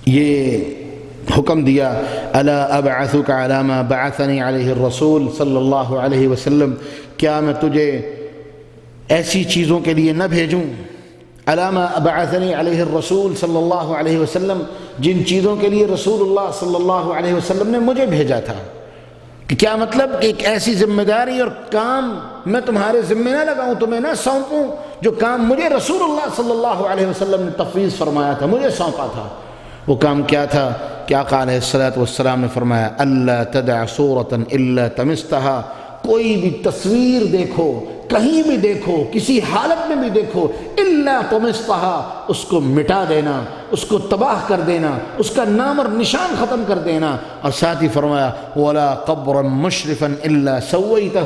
یہ حکم دیا، الا ابعثک علی ما بعثنی علیہ الرسول صلی اللہ علیہ وسلم، کیا میں تجھے ایسی چیزوں کے لیے نہ بھیجوں، علی ما بعثنی علیہ الرسول صلی اللہ علیہ وسلم، جن چیزوں کے لیے رسول اللہ صلی اللہ علیہ وسلم نے مجھے بھیجا تھا۔ کہ کیا مطلب کہ ایک ایسی ذمہ داری اور کام میں تمہارے ذمہ نہ لگاؤں، تمہیں نہ سونپوں، جو کام مجھے رسول اللہ صلی اللہ علیہ وسلم نے تفویض فرمایا تھا، مجھے سونپا تھا۔ وہ کام کیا تھا؟ کہ آقا علیہ الصلوۃ والسلام نے فرمایا، اللہ تدع صورۃ الا طمستھا، کوئی بھی تصویر دیکھو، کہیں بھی دیکھو، کسی حالت میں بھی دیکھو، الا طمستھا، اس کو مٹا دینا، اس کو تباہ کر دینا، اس کا نام اور نشان ختم کر دینا۔ اور ساتھ ہی فرمایا، ولا قبرا مشرفا الا سویتہ،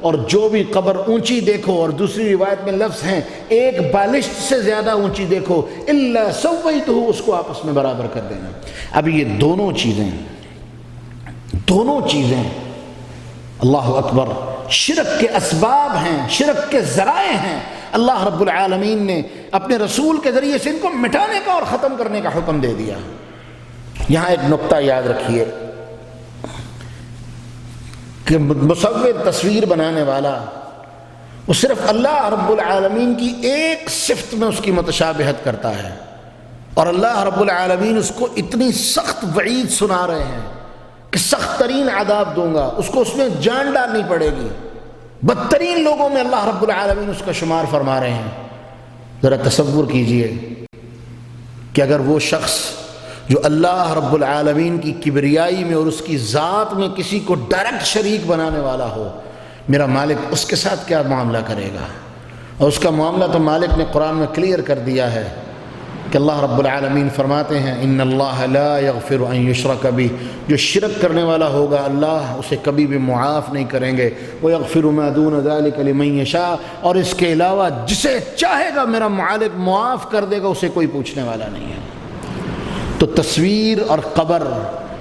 اور جو بھی قبر اونچی دیکھو، اور دوسری روایت میں لفظ ہیں ایک بالشت سے زیادہ اونچی دیکھو، الا سویتہ، اس کو آپس میں برابر کر دینا۔ اب یہ دونوں چیزیں اللہ اکبر شرک کے اسباب ہیں، شرک کے ذرائع ہیں۔ اللہ رب العالمین نے اپنے رسول کے ذریعے سے ان کو مٹانے کا اور ختم کرنے کا حکم دے دیا۔ یہاں ایک نقطہ یاد رکھیے کہ مصور، تصویر بنانے والا، وہ صرف اللہ رب العالمین کی ایک صفت میں اس کی متشابہت کرتا ہے، اور اللہ رب العالمین اس کو اتنی سخت وعید سنا رہے ہیں کہ سخت ترین عذاب دوں گا، اس کو اس میں جان ڈالنی پڑے گی۔ بدترین لوگوں میں اللہ رب العالمین اس کا شمار فرما رہے ہیں۔ ذرا تصور کیجئے کہ اگر وہ شخص جو اللہ رب العالمین کی کبریائی میں اور اس کی ذات میں کسی کو ڈائریکٹ شریک بنانے والا ہو، میرا مالک اس کے ساتھ کیا معاملہ کرے گا؟ اور اس کا معاملہ تو مالک نے قرآن میں کلیئر کر دیا ہے کہ اللہ رب العالمین فرماتے ہیں، ان اللہ لا یغفر ان یشرک بہ، جو شرک کرنے والا ہوگا اللہ اسے کبھی بھی معاف نہیں کریں گے، ویغفر ما دون ذلک لمن یشاء، اور اس کے علاوہ جسے چاہے گا میرا مالک معاف کر دے گا، اسے کوئی پوچھنے والا نہیں ہے۔ تو تصویر اور قبر،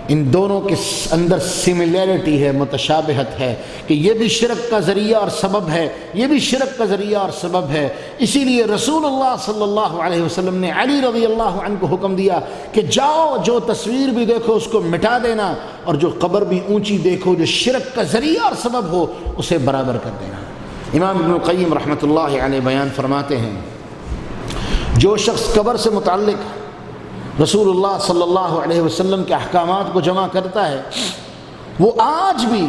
ان دونوں کے اندر سملیرٹی ہے، متشابہت ہے، کہ یہ بھی شرک کا ذریعہ اور سبب ہے، یہ بھی شرک کا ذریعہ اور سبب ہے۔ اسی لیے رسول اللہ صلی اللہ علیہ وسلم نے علی رضی اللہ عنہ کو حکم دیا کہ جاؤ، جو تصویر بھی دیکھو اس کو مٹا دینا، اور جو قبر بھی اونچی دیکھو جو شرک کا ذریعہ اور سبب ہو اسے برابر کر دینا۔ امام ابن القیم رحمۃ اللہ علیہ بیان فرماتے ہیں، جو شخص قبر سے متعلق رسول اللہ صلی اللہ علیہ وسلم کے احکامات کو جمع کرتا ہے، وہ آج بھی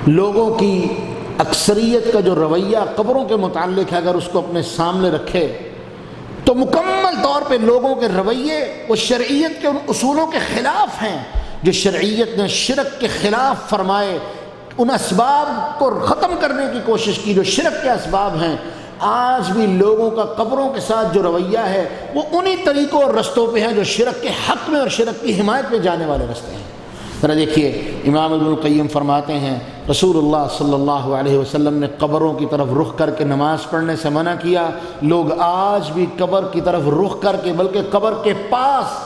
لوگوں کی اکثریت کا جو رویہ قبروں کے متعلق ہے اگر اس کو اپنے سامنے رکھے تو مکمل طور پہ لوگوں کے رویے وہ شرعیت کے ان اصولوں کے خلاف ہیں جو شرعیت نے شرک کے خلاف فرمائے۔ ان اسباب کو ختم کرنے کی کوشش کی جو شرک کے اسباب ہیں۔ آج بھی لوگوں کا قبروں کے ساتھ جو رویہ ہے وہ انہی طریقوں اور رستوں پہ ہیں جو شرک کے حق میں اور شرک کی حمایت میں جانے والے رستے ہیں۔ ذرا دیکھیے امام ابن القیم فرماتے ہیں رسول اللہ صلی اللہ علیہ وسلم نے قبروں کی طرف رخ کر کے نماز پڑھنے سے منع کیا. لوگ آج بھی قبر کی طرف رخ کر کے بلکہ قبر کے پاس،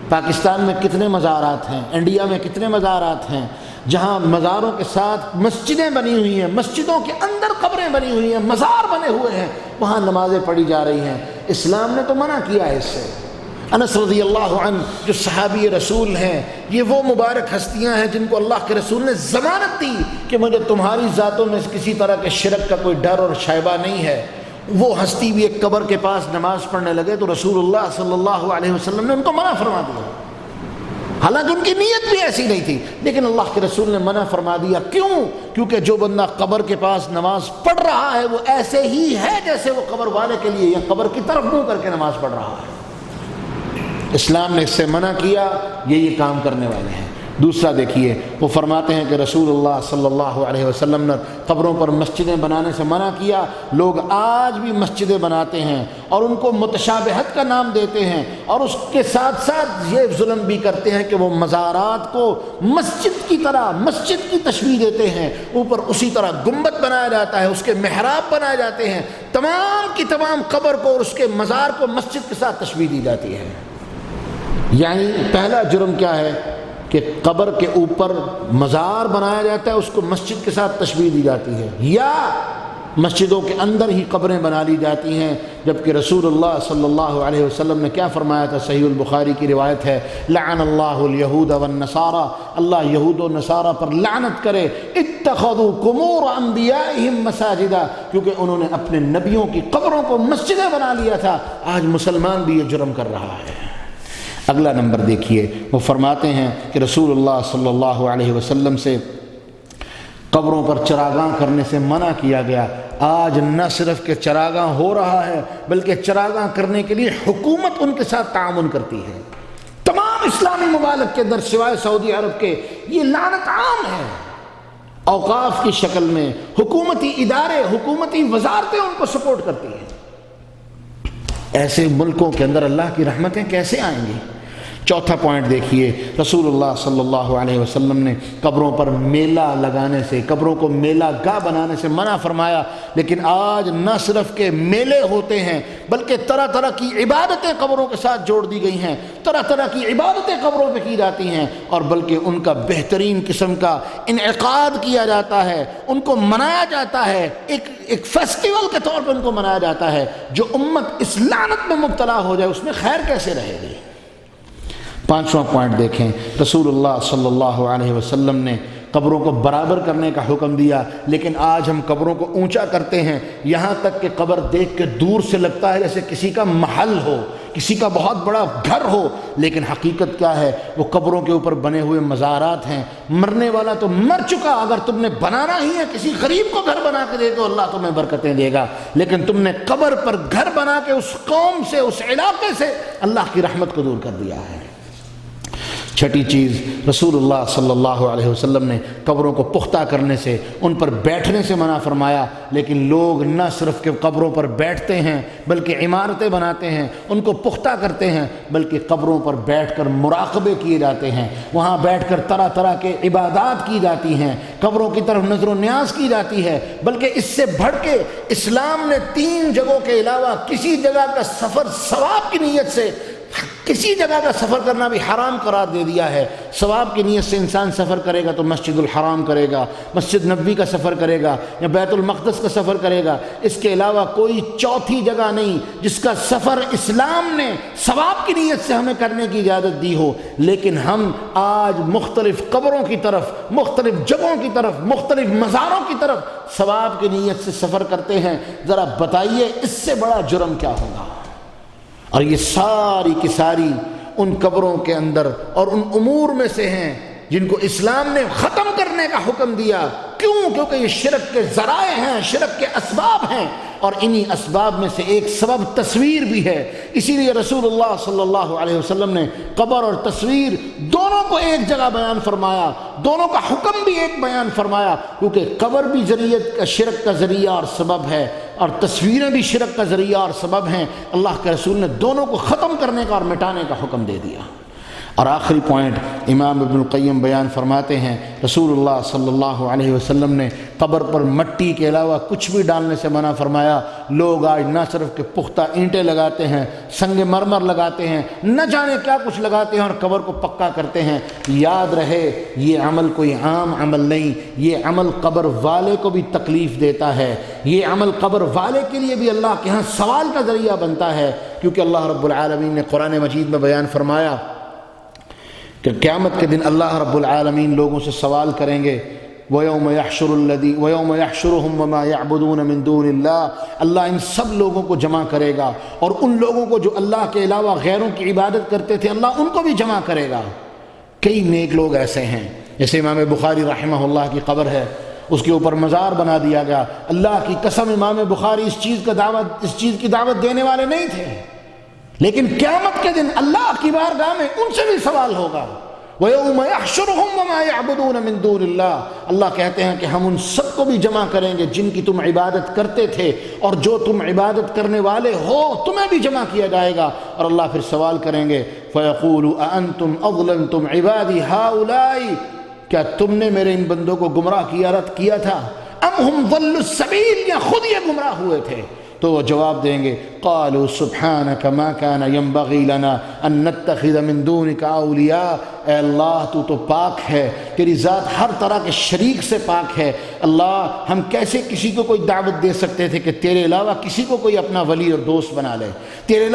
پاکستان میں کتنے مزارات ہیں، انڈیا میں کتنے مزارات ہیں جہاں مزاروں کے ساتھ مسجدیں بنی ہوئی ہیں، مسجدوں کے اندر قبریں بنی ہوئی ہیں، مزار بنے ہوئے ہیں، وہاں نمازیں پڑھی جا رہی ہیں. اسلام نے تو منع کیا ہے اس سے. انس رضی اللہ عنہ جو صحابی رسول ہیں، یہ وہ مبارک ہستیاں ہیں جن کو اللہ کے رسول نے ضمانت دی کہ مجھے تمہاری ذاتوں میں کسی طرح کے شرک کا کوئی ڈر اور شائبہ نہیں ہے. وہ ہستی بھی ایک قبر کے پاس نماز پڑھنے لگے تو رسول اللہ صلی اللہ علیہ وسلم نے ان کو منع فرما دیا. حالانکہ ان کی نیت بھی ایسی نہیں تھی، لیکن اللہ کے رسول نے منع فرما دیا. کیوں؟ کیونکہ جو بندہ قبر کے پاس نماز پڑھ رہا ہے وہ ایسے ہی ہے جیسے وہ قبر والے کے لیے یا قبر کی طرف منہ کر کے نماز پڑھ رہا ہے. اسلام نے اس سے منع کیا، یہ کام کرنے والے ہیں. دوسرا دیکھیے، وہ فرماتے ہیں کہ رسول اللہ صلی اللہ علیہ وسلم نے قبروں پر مسجدیں بنانے سے منع کیا. لوگ آج بھی مسجدیں بناتے ہیں اور ان کو متشابہت کا نام دیتے ہیں، اور اس کے ساتھ ساتھ یہ ظلم بھی کرتے ہیں کہ وہ مزارات کو مسجد کی طرح، مسجد کی تشبیہ دیتے ہیں. اوپر اسی طرح گنبد بنایا جاتا ہے، اس کے محراب بنائے جاتے ہیں، تمام کی تمام قبر کو اور اس کے مزار کو مسجد کے ساتھ تشبیہ دی جاتی ہے. یعنی پہلا جرم کیا ہے کہ قبر کے اوپر مزار بنایا جاتا ہے، اس کو مسجد کے ساتھ تشبیہ دی جاتی ہے، یا مسجدوں کے اندر ہی قبریں بنا لی جاتی ہیں. جبکہ رسول اللہ صلی اللہ علیہ وسلم نے کیا فرمایا تھا؟ صحیح البخاری کی روایت ہے، لعن اللہ الیہود والنصارى، اللہ یہود و نصارہ پر لعنت کرے، اتخذوا قبور انبیائہم مساجدا، کیونکہ انہوں نے اپنے نبیوں کی قبروں کو مسجدیں بنا لیا تھا. آج مسلمان بھی یہ جرم کر رہا ہے. اگلا نمبر دیکھیے، وہ فرماتے ہیں کہ رسول اللہ صلی اللہ علیہ وسلم سے قبروں پر چراغاں کرنے سے منع کیا گیا. آج نہ صرف کہ چراغاں ہو رہا ہے بلکہ چراغاں کرنے کے لیے حکومت ان کے ساتھ تعاون کرتی ہے. تمام اسلامی ممالک کے اندر سوائے سعودی عرب کے یہ لعنت عام ہے. اوقاف کی شکل میں حکومتی ادارے، حکومتی وزارتیں ان کو سپورٹ کرتی ہیں. ایسے ملکوں کے اندر اللہ کی رحمتیں کیسے آئیں گی؟ چوتھا پوائنٹ دیکھیے، رسول اللہ صلی اللہ علیہ وسلم نے قبروں پر میلہ لگانے سے، قبروں کو میلہ گاہ بنانے سے منع فرمایا. لیکن آج نہ صرف کہ میلے ہوتے ہیں بلکہ طرح طرح کی عبادتیں قبروں کے ساتھ جوڑ دی گئی ہیں، طرح طرح کی عبادتیں قبروں پہ کی جاتی ہیں، اور بلکہ ان کا بہترین قسم کا انعقاد کیا جاتا ہے، ان کو منایا جاتا ہے، ایک فیسٹیول کے طور پر ان کو منایا جاتا ہے. جو امت اس لعنت میں مبتلا ہو جائے اس میں خیر کیسے رہے گی؟ پانچواں پوائنٹ دیکھیں، رسول اللہ صلی اللہ علیہ وسلم نے قبروں کو برابر کرنے کا حکم دیا، لیکن آج ہم قبروں کو اونچا کرتے ہیں، یہاں تک کہ قبر دیکھ کے دور سے لگتا ہے جیسے کسی کا محل ہو، کسی کا بہت بڑا گھر ہو. لیکن حقیقت کیا ہے؟ وہ قبروں کے اوپر بنے ہوئے مزارات ہیں. مرنے والا تو مر چکا، اگر تم نے بنانا ہی ہے کسی غریب کو گھر بنا کے دے تو اللہ تمہیں برکتیں دے گا، لیکن تم نے قبر پر گھر بنا کے اس قوم سے، اس علاقے سے اللہ کی رحمت کو دور کر دیا ہے. چھٹی چیز، رسول اللہ صلی اللہ علیہ وسلم نے قبروں کو پختہ کرنے سے، ان پر بیٹھنے سے منع فرمایا. لیکن لوگ نہ صرف کہ قبروں پر بیٹھتے ہیں بلکہ عمارتیں بناتے ہیں، ان کو پختہ کرتے ہیں، بلکہ قبروں پر بیٹھ کر مراقبے کیے جاتے ہیں، وہاں بیٹھ کر طرح طرح کے عبادات کی جاتی ہیں، قبروں کی طرف نظر و نیاز کی جاتی ہے. بلکہ اس سے بڑھ کے اسلام نے 3 جگہوں کے علاوہ کسی جگہ کا سفر ثواب کی نیت سے، کسی جگہ کا سفر کرنا بھی حرام قرار دے دیا ہے. ثواب کی نیت سے انسان سفر کرے گا تو مسجد الحرام کرے گا، مسجد نبوی کا سفر کرے گا، یا بیت المقدس کا سفر کرے گا. اس کے علاوہ کوئی چوتھی جگہ نہیں جس کا سفر اسلام نے ثواب کی نیت سے ہمیں کرنے کی اجازت دی ہو. لیکن ہم آج مختلف قبروں کی طرف، مختلف جگہوں کی طرف، مختلف مزاروں کی طرف ثواب کی نیت سے سفر کرتے ہیں. ذرا بتائیے اس سے بڑا جرم کیا ہوگا؟ اور یہ ساری کی ساری ان قبروں کے اندر اور ان امور میں سے ہیں جن کو اسلام نے ختم کرنے کا حکم دیا. کیوں؟ کیونکہ یہ شرک کے ذرائع ہیں، شرک کے اسباب ہیں، اور انہی اسباب میں سے ایک سبب تصویر بھی ہے. اسی لیے رسول اللہ صلی اللہ علیہ وسلم نے قبر اور تصویر دونوں کو ایک جگہ بیان فرمایا، دونوں کا حکم بھی ایک بیان فرمایا، کیونکہ قبر بھی شرک کا ذریعہ اور سبب ہے، اور تصویریں بھی شرک کا ذریعہ اور سبب ہیں. اللہ کے رسول نے دونوں کو ختم کرنے کا اور مٹانے کا حکم دے دیا. اور آخری پوائنٹ امام ابن القیم بیان فرماتے ہیں، رسول اللہ صلی اللہ علیہ وسلم نے قبر پر مٹی کے علاوہ کچھ بھی ڈالنے سے منع فرمایا۔ لوگ آج نہ صرف کہ پختہ اینٹیں لگاتے ہیں، سنگ مرمر لگاتے ہیں، نہ جانے کیا کچھ لگاتے ہیں اور قبر کو پکا کرتے ہیں۔ یاد رہے یہ عمل کوئی عام عمل نہیں، یہ عمل قبر والے کو بھی تکلیف دیتا ہے، یہ عمل قبر والے کے لیے بھی اللہ کے ہاں سوال کا ذریعہ بنتا ہے، کیونکہ اللہ رب العالمین نے قرآن مجید میں بیان فرمایا کہ قیامت کے دن اللہ رب العالمین لوگوں سے سوال کریں گے، وَيَوْمَ يَحْشُرُهُمْ وَمَا يَعْبُدُونَ مِن دُونِ اللَّهِ، اللہ ان سب لوگوں کو جمع کرے گا اور ان لوگوں کو جو اللہ کے علاوہ غیروں کی عبادت کرتے تھے اللہ ان کو بھی جمع کرے گا۔ کئی نیک لوگ ایسے ہیں، جیسے امام بخاری رحمہ اللہ کی قبر ہے، اس کے اوپر مزار بنا دیا گیا۔ اللہ کی قسم امام بخاری اس چیز کی دعوت دینے والے نہیں تھے، لیکن قیامت کے دن اللہ کی بارگاہ میں ان سے بھی سوال ہوگا۔ وَيَوْمَ يَحْشُرُهُمْ وَمَا يَعْبُدُونَ مِن دُونِ اللَّهِ، اللہ کہتے ہیں کہ ہم ان سب کو بھی جمع کریں گے جن کی تم عبادت کرتے تھے اور جو تم عبادت کرنے والے ہو تمہیں بھی جمع کیا جائے گا، اور اللہ پھر سوال کریں گے فَيَقُولُ أَأَنْتُمْ أَضْلَلْتُمْ عِبَادِي هَؤُلَاءِ، کیا تم نے میرے ان بندوں کو گمراہ کیا رد کیا تھا، ام ہم ضلوا السبیل، یا خود یہ گمراہ ہوئے تھے؟ تو وہ جواب دیں گے قالوا سبحانك ما كان ينبغي لنا ان نتخذ من دونك اولیاء، اے اللہ تو پاک ہے، تیری ذات ہر طرح کے شریک سے پاک ہے، اللہ ہم کیسے کسی کو کوئی دعوت دے سکتے تھے کہ تیرے علاوہ کسی کو کوئی اپنا ولی اور دوست بنا لے، تیرے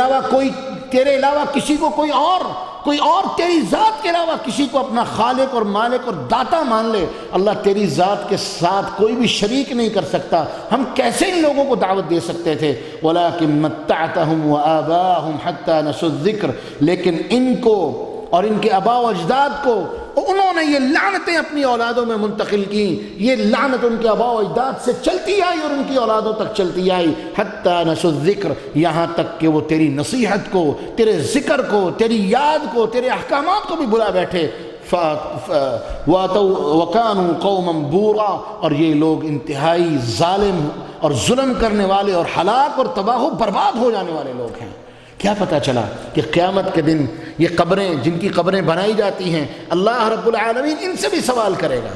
علاوہ کسی کو کوئی اور تیری ذات کے علاوہ کسی کو اپنا خالق اور مالک اور داتا مان لے، اللہ تیری ذات کے ساتھ کوئی بھی شریک نہیں کر سکتا، ہم کیسے ان لوگوں کو دعوت دے سکتے تھے؟ وَلَكِن مَتَّعْتَهُمْ وَآبَاءَهُمْ حَتَّى نَسُوا الذِّكْرَ، لیکن ان کو اور ان کے آباء و اجداد کو انہوں نے یہ لعنتیں اپنی اولادوں میں منتقل کی، یہ لعنت ان کے آباء و اجداد سے چلتی آئی اور ان کی اولادوں تک چلتی آئی، حتیٰ نسوا الذکر، یہاں تک کہ وہ تیری نصیحت کو، تیرے ذکر کو، تیری یاد کو، تیرے احکامات کو بھی بلا بیٹھے۔ وَكَانُوا قَوْمًا بُورًا، اور یہ لوگ انتہائی ظالم اور ظلم کرنے والے اور ہلاک اور تباہ و برباد ہو جانے والے لوگ ہیں۔ کیا پتہ چلا کہ قیامت کے دن یہ قبریں، جن کی قبریں بنائی جاتی ہیں، اللہ رب العالمین ان سے بھی سوال کرے گا۔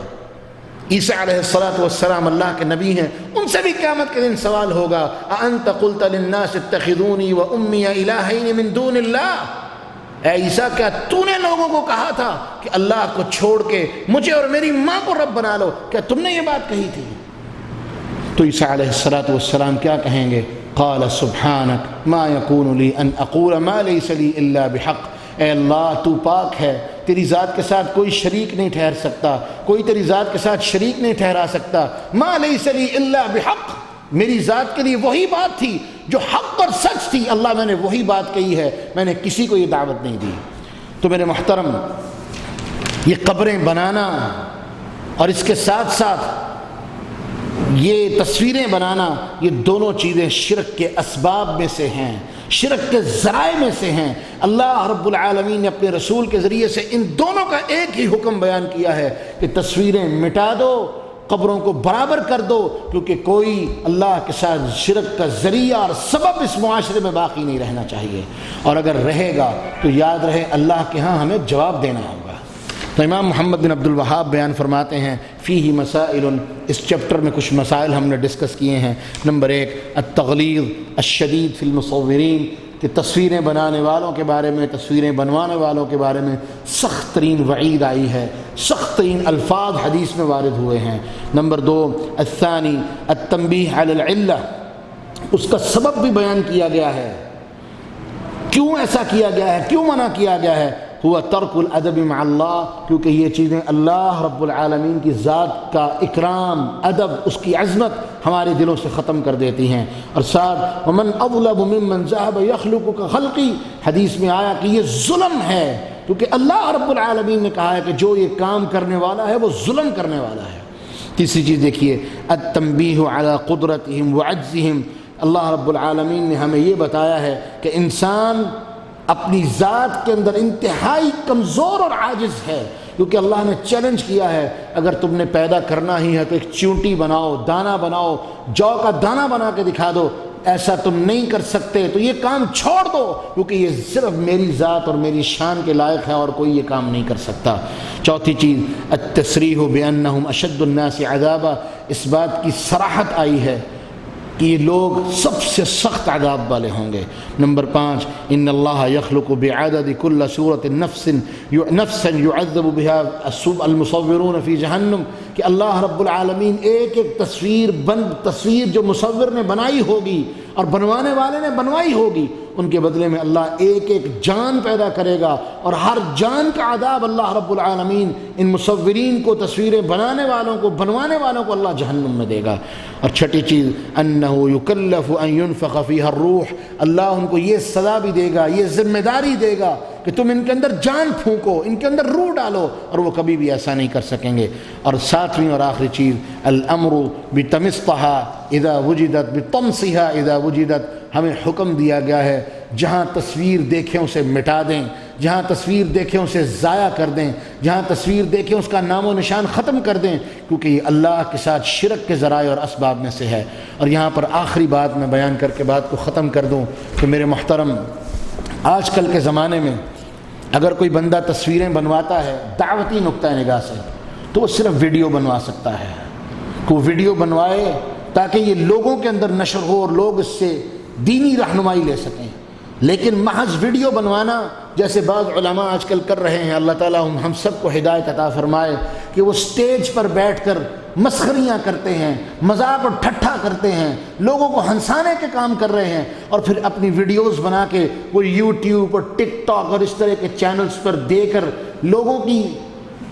عیسیٰ علیہ السلام اللہ کے نبی ہیں، ان سے بھی قیامت کے دن سوال ہوگا، أَأَنْتَ قُلْتَ لِلنَّاسِ اتَّخِذُونِي وَأُمِّيَ إِلَٰهَيْنِ مِن دُونِ اللَّهِ، اے عیسیٰ کیا تو نے لوگوں کو کہا تھا کہ اللہ کو چھوڑ کے مجھے اور میری ماں کو رب بنا لو؟ کیا تم نے یہ بات کہی تھی؟ تو عیسیٰ علیہ السلام کیا کہیں گے؟ قال سبحانک ما یکون لی ان اقول ما لیس لی الا بحق، اے اللہ تو پاک ہے، تیری ذات کے ساتھ کوئی شریک نہیں ٹھہر سکتا، کوئی تیری ذات کے ساتھ شریک نہیں ٹھہرا سکتا۔ ما لیس لی الا بحق، میری ذات کے لیے وہی بات تھی جو حق اور سچ تھی، اللہ میں نے وہی بات کہی ہے، میں نے کسی کو یہ دعوت نہیں دی۔ تو میرے محترم، یہ قبریں بنانا اور اس کے ساتھ ساتھ یہ تصویریں بنانا، یہ دونوں چیزیں شرک کے اسباب میں سے ہیں، شرک کے ذرائع میں سے ہیں۔ اللہ رب العالمین نے اپنے رسول کے ذریعے سے ان دونوں کا ایک ہی حکم بیان کیا ہے کہ تصویریں مٹا دو، قبروں کو برابر کر دو، کیونکہ کوئی اللہ کے ساتھ شرک کا ذریعہ اور سبب اس معاشرے میں باقی نہیں رہنا چاہیے، اور اگر رہے گا تو یاد رہے اللہ کے ہاں ہمیں جواب دینا ہوگا۔ تو امام محمد بن عبد الوہاب بیان فرماتے ہیں فیہ مسائل، اس چیپٹر میں کچھ مسائل ہم نے ڈسکس کیے ہیں۔ نمبر 1 التغلیظ الشدید فی المصورین، کہ تصویریں بنانے والوں کے بارے میں، تصویریں بنوانے والوں کے بارے میں سخت ترین وعید آئی ہے، سخت ترین الفاظ حدیث میں وارد ہوئے ہیں۔ نمبر 2 الثانی التنبیہ علی العلہ، اس کا سبب بھی بیان کیا گیا ہے، کیوں ایسا کیا گیا ہے، کیوں منع کیا گیا ہے۔ ہوا ترک الادب مع اللہ، کیونکہ یہ چیزیں اللہ رب العالمین کی ذات کا اکرام، ادب، اس کی عظمت ہمارے دلوں سے ختم کر دیتی ہیں۔ اور ساتھ ومن اظلم ممن ذهب يخلق كخلقی، حدیث میں آیا کہ یہ ظلم ہے، کیونکہ اللہ رب العالمین نے کہا ہے کہ جو یہ کام کرنے والا ہے وہ ظلم کرنے والا ہے۔ تیسری چیز دیکھیے التنبیہ علی قدرتہم وعجزہم، اللہ رب العالمین نے ہمیں یہ بتایا ہے کہ انسان اپنی ذات کے اندر انتہائی کمزور اور عاجز ہے، کیونکہ اللہ نے چیلنج کیا ہے اگر تم نے پیدا کرنا ہی ہے تو ایک چیونٹی بناؤ، دانہ بناؤ، جو کا دانہ بنا کے دکھا دو، ایسا تم نہیں کر سکتے تو یہ کام چھوڑ دو، کیونکہ یہ صرف میری ذات اور میری شان کے لائق ہے اور کوئی یہ کام نہیں کر سکتا۔ چوتھی چیز التصریح بانہم اشد الناس عذابا، اس بات کی صراحت آئی ہے کہ یہ لوگ سب سے سخت عذاب والے ہوں گے۔ نمبر 5 ان اللہ یخلق بعدد کل صورت نفسا یعذب بها المصورون فی جہنم، کہ اللہ رب العالمین ایک ایک تصویر جو مصور نے بنائی ہوگی اور بنوانے والے نے بنوائی ہوگی، ان کے بدلے میں اللہ ایک ایک جان پیدا کرے گا، اور ہر جان کا عذاب اللہ رب العالمین ان مصورین کو، تصویریں بنانے والوں کو، بنوانے والوں کو اللہ جہنم میں دے گا۔ اور چھٹی چیز انہ یکلف ان ینفخ فیہا الروح، اللہ ان کو یہ سزا بھی دے گا، یہ ذمہ داری دے گا کہ تم ان کے اندر جان پھونکو، ان کے اندر روح ڈالو، اور وہ کبھی بھی ایسا نہیں کر سکیں گے۔ اور ساتویں اور آخری چیز الامر بطمسها اذا وجدت بطمسها اذا وجدت، ہمیں حکم دیا گیا ہے جہاں تصویر دیکھیں اسے مٹا دیں، جہاں تصویر دیکھیں اسے ضائع کر دیں، جہاں تصویر دیکھیں اس کا نام و نشان ختم کر دیں، کیونکہ یہ اللہ کے ساتھ شرک کے ذرائع اور اسباب میں سے ہے۔ اور یہاں پر آخری بات میں بیان کر کے بات کو ختم کر دوں کہ میرے محترم، آج کل کے زمانے میں اگر کوئی بندہ تصویریں بنواتا ہے دعوتی نقطہ نگاہ سے، تو وہ صرف ویڈیو بنوا سکتا ہے، کہ وہ ویڈیو بنوائے تاکہ یہ لوگوں کے اندر نشر ہو اور لوگ اس سے دینی رہنمائی لے سکیں۔ لیکن محض ویڈیو بنوانا جیسے بعض علماء آج کل کر رہے ہیں، اللہ تعالیٰ ہم سب کو ہدایت عطا فرمائے، کہ وہ سٹیج پر بیٹھ کر مسخریاں کرتے ہیں، مذاق اور ٹھٹھا کرتے ہیں، لوگوں کو ہنسانے کے کام کر رہے ہیں، اور پھر اپنی ویڈیوز بنا کے وہ یوٹیوب اور ٹک ٹاک اور اس طرح کے چینلز پر دے کر لوگوں کی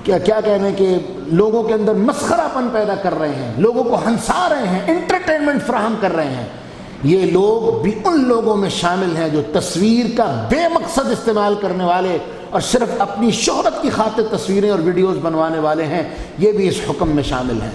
کیا کہنے کہ لوگوں کے اندر مسخرہ پن پیدا کر رہے ہیں، لوگوں کو ہنسا رہے ہیں، انٹرٹینمنٹ فراہم کر رہے ہیں۔ یہ لوگ بھی ان لوگوں میں شامل ہیں جو تصویر کا بے مقصد استعمال کرنے والے اور صرف اپنی شہرت کی خاطر تصویریں اور ویڈیوز بنوانے والے ہیں، یہ بھی اس حکم میں شامل ہیں۔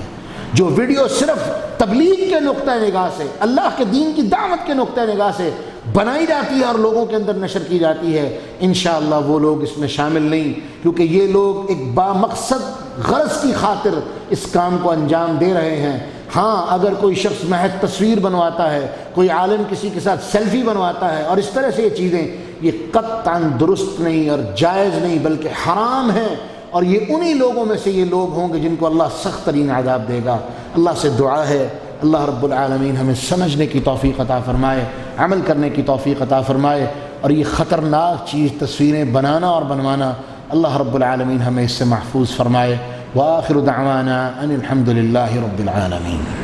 جو ویڈیو صرف تبلیغ کے نقطہ نگاہ سے، اللہ کے دین کی دعوت کے نقطہ نگاہ سے بنائی جاتی ہے اور لوگوں کے اندر نشر کی جاتی ہے، انشاءاللہ وہ لوگ اس میں شامل نہیں، کیونکہ یہ لوگ ایک بامقصد غرض کی خاطر اس کام کو انجام دے رہے ہیں۔ ہاں اگر کوئی شخص محض تصویر بنواتا ہے، کوئی عالم کسی کے ساتھ سیلفی بنواتا ہے اور اس طرح سے یہ چیزیں، یہ قطعاً درست نہیں اور جائز نہیں بلکہ حرام ہیں، اور یہ انہی لوگوں میں سے یہ لوگ ہوں گے جن کو اللہ سخت ترین عذاب دے گا۔ اللہ سے دعا ہے اللہ رب العالمین ہمیں سمجھنے کی توفیق عطا فرمائے، عمل کرنے کی توفیق عطا فرمائے، اور یہ خطرناک چیز تصویریں بنانا اور بنوانا اللہ رب العالمین ہمیں اس سے محفوظ فرمائے۔ وآخر دعوانا ان الحمد للہ رب العالمین۔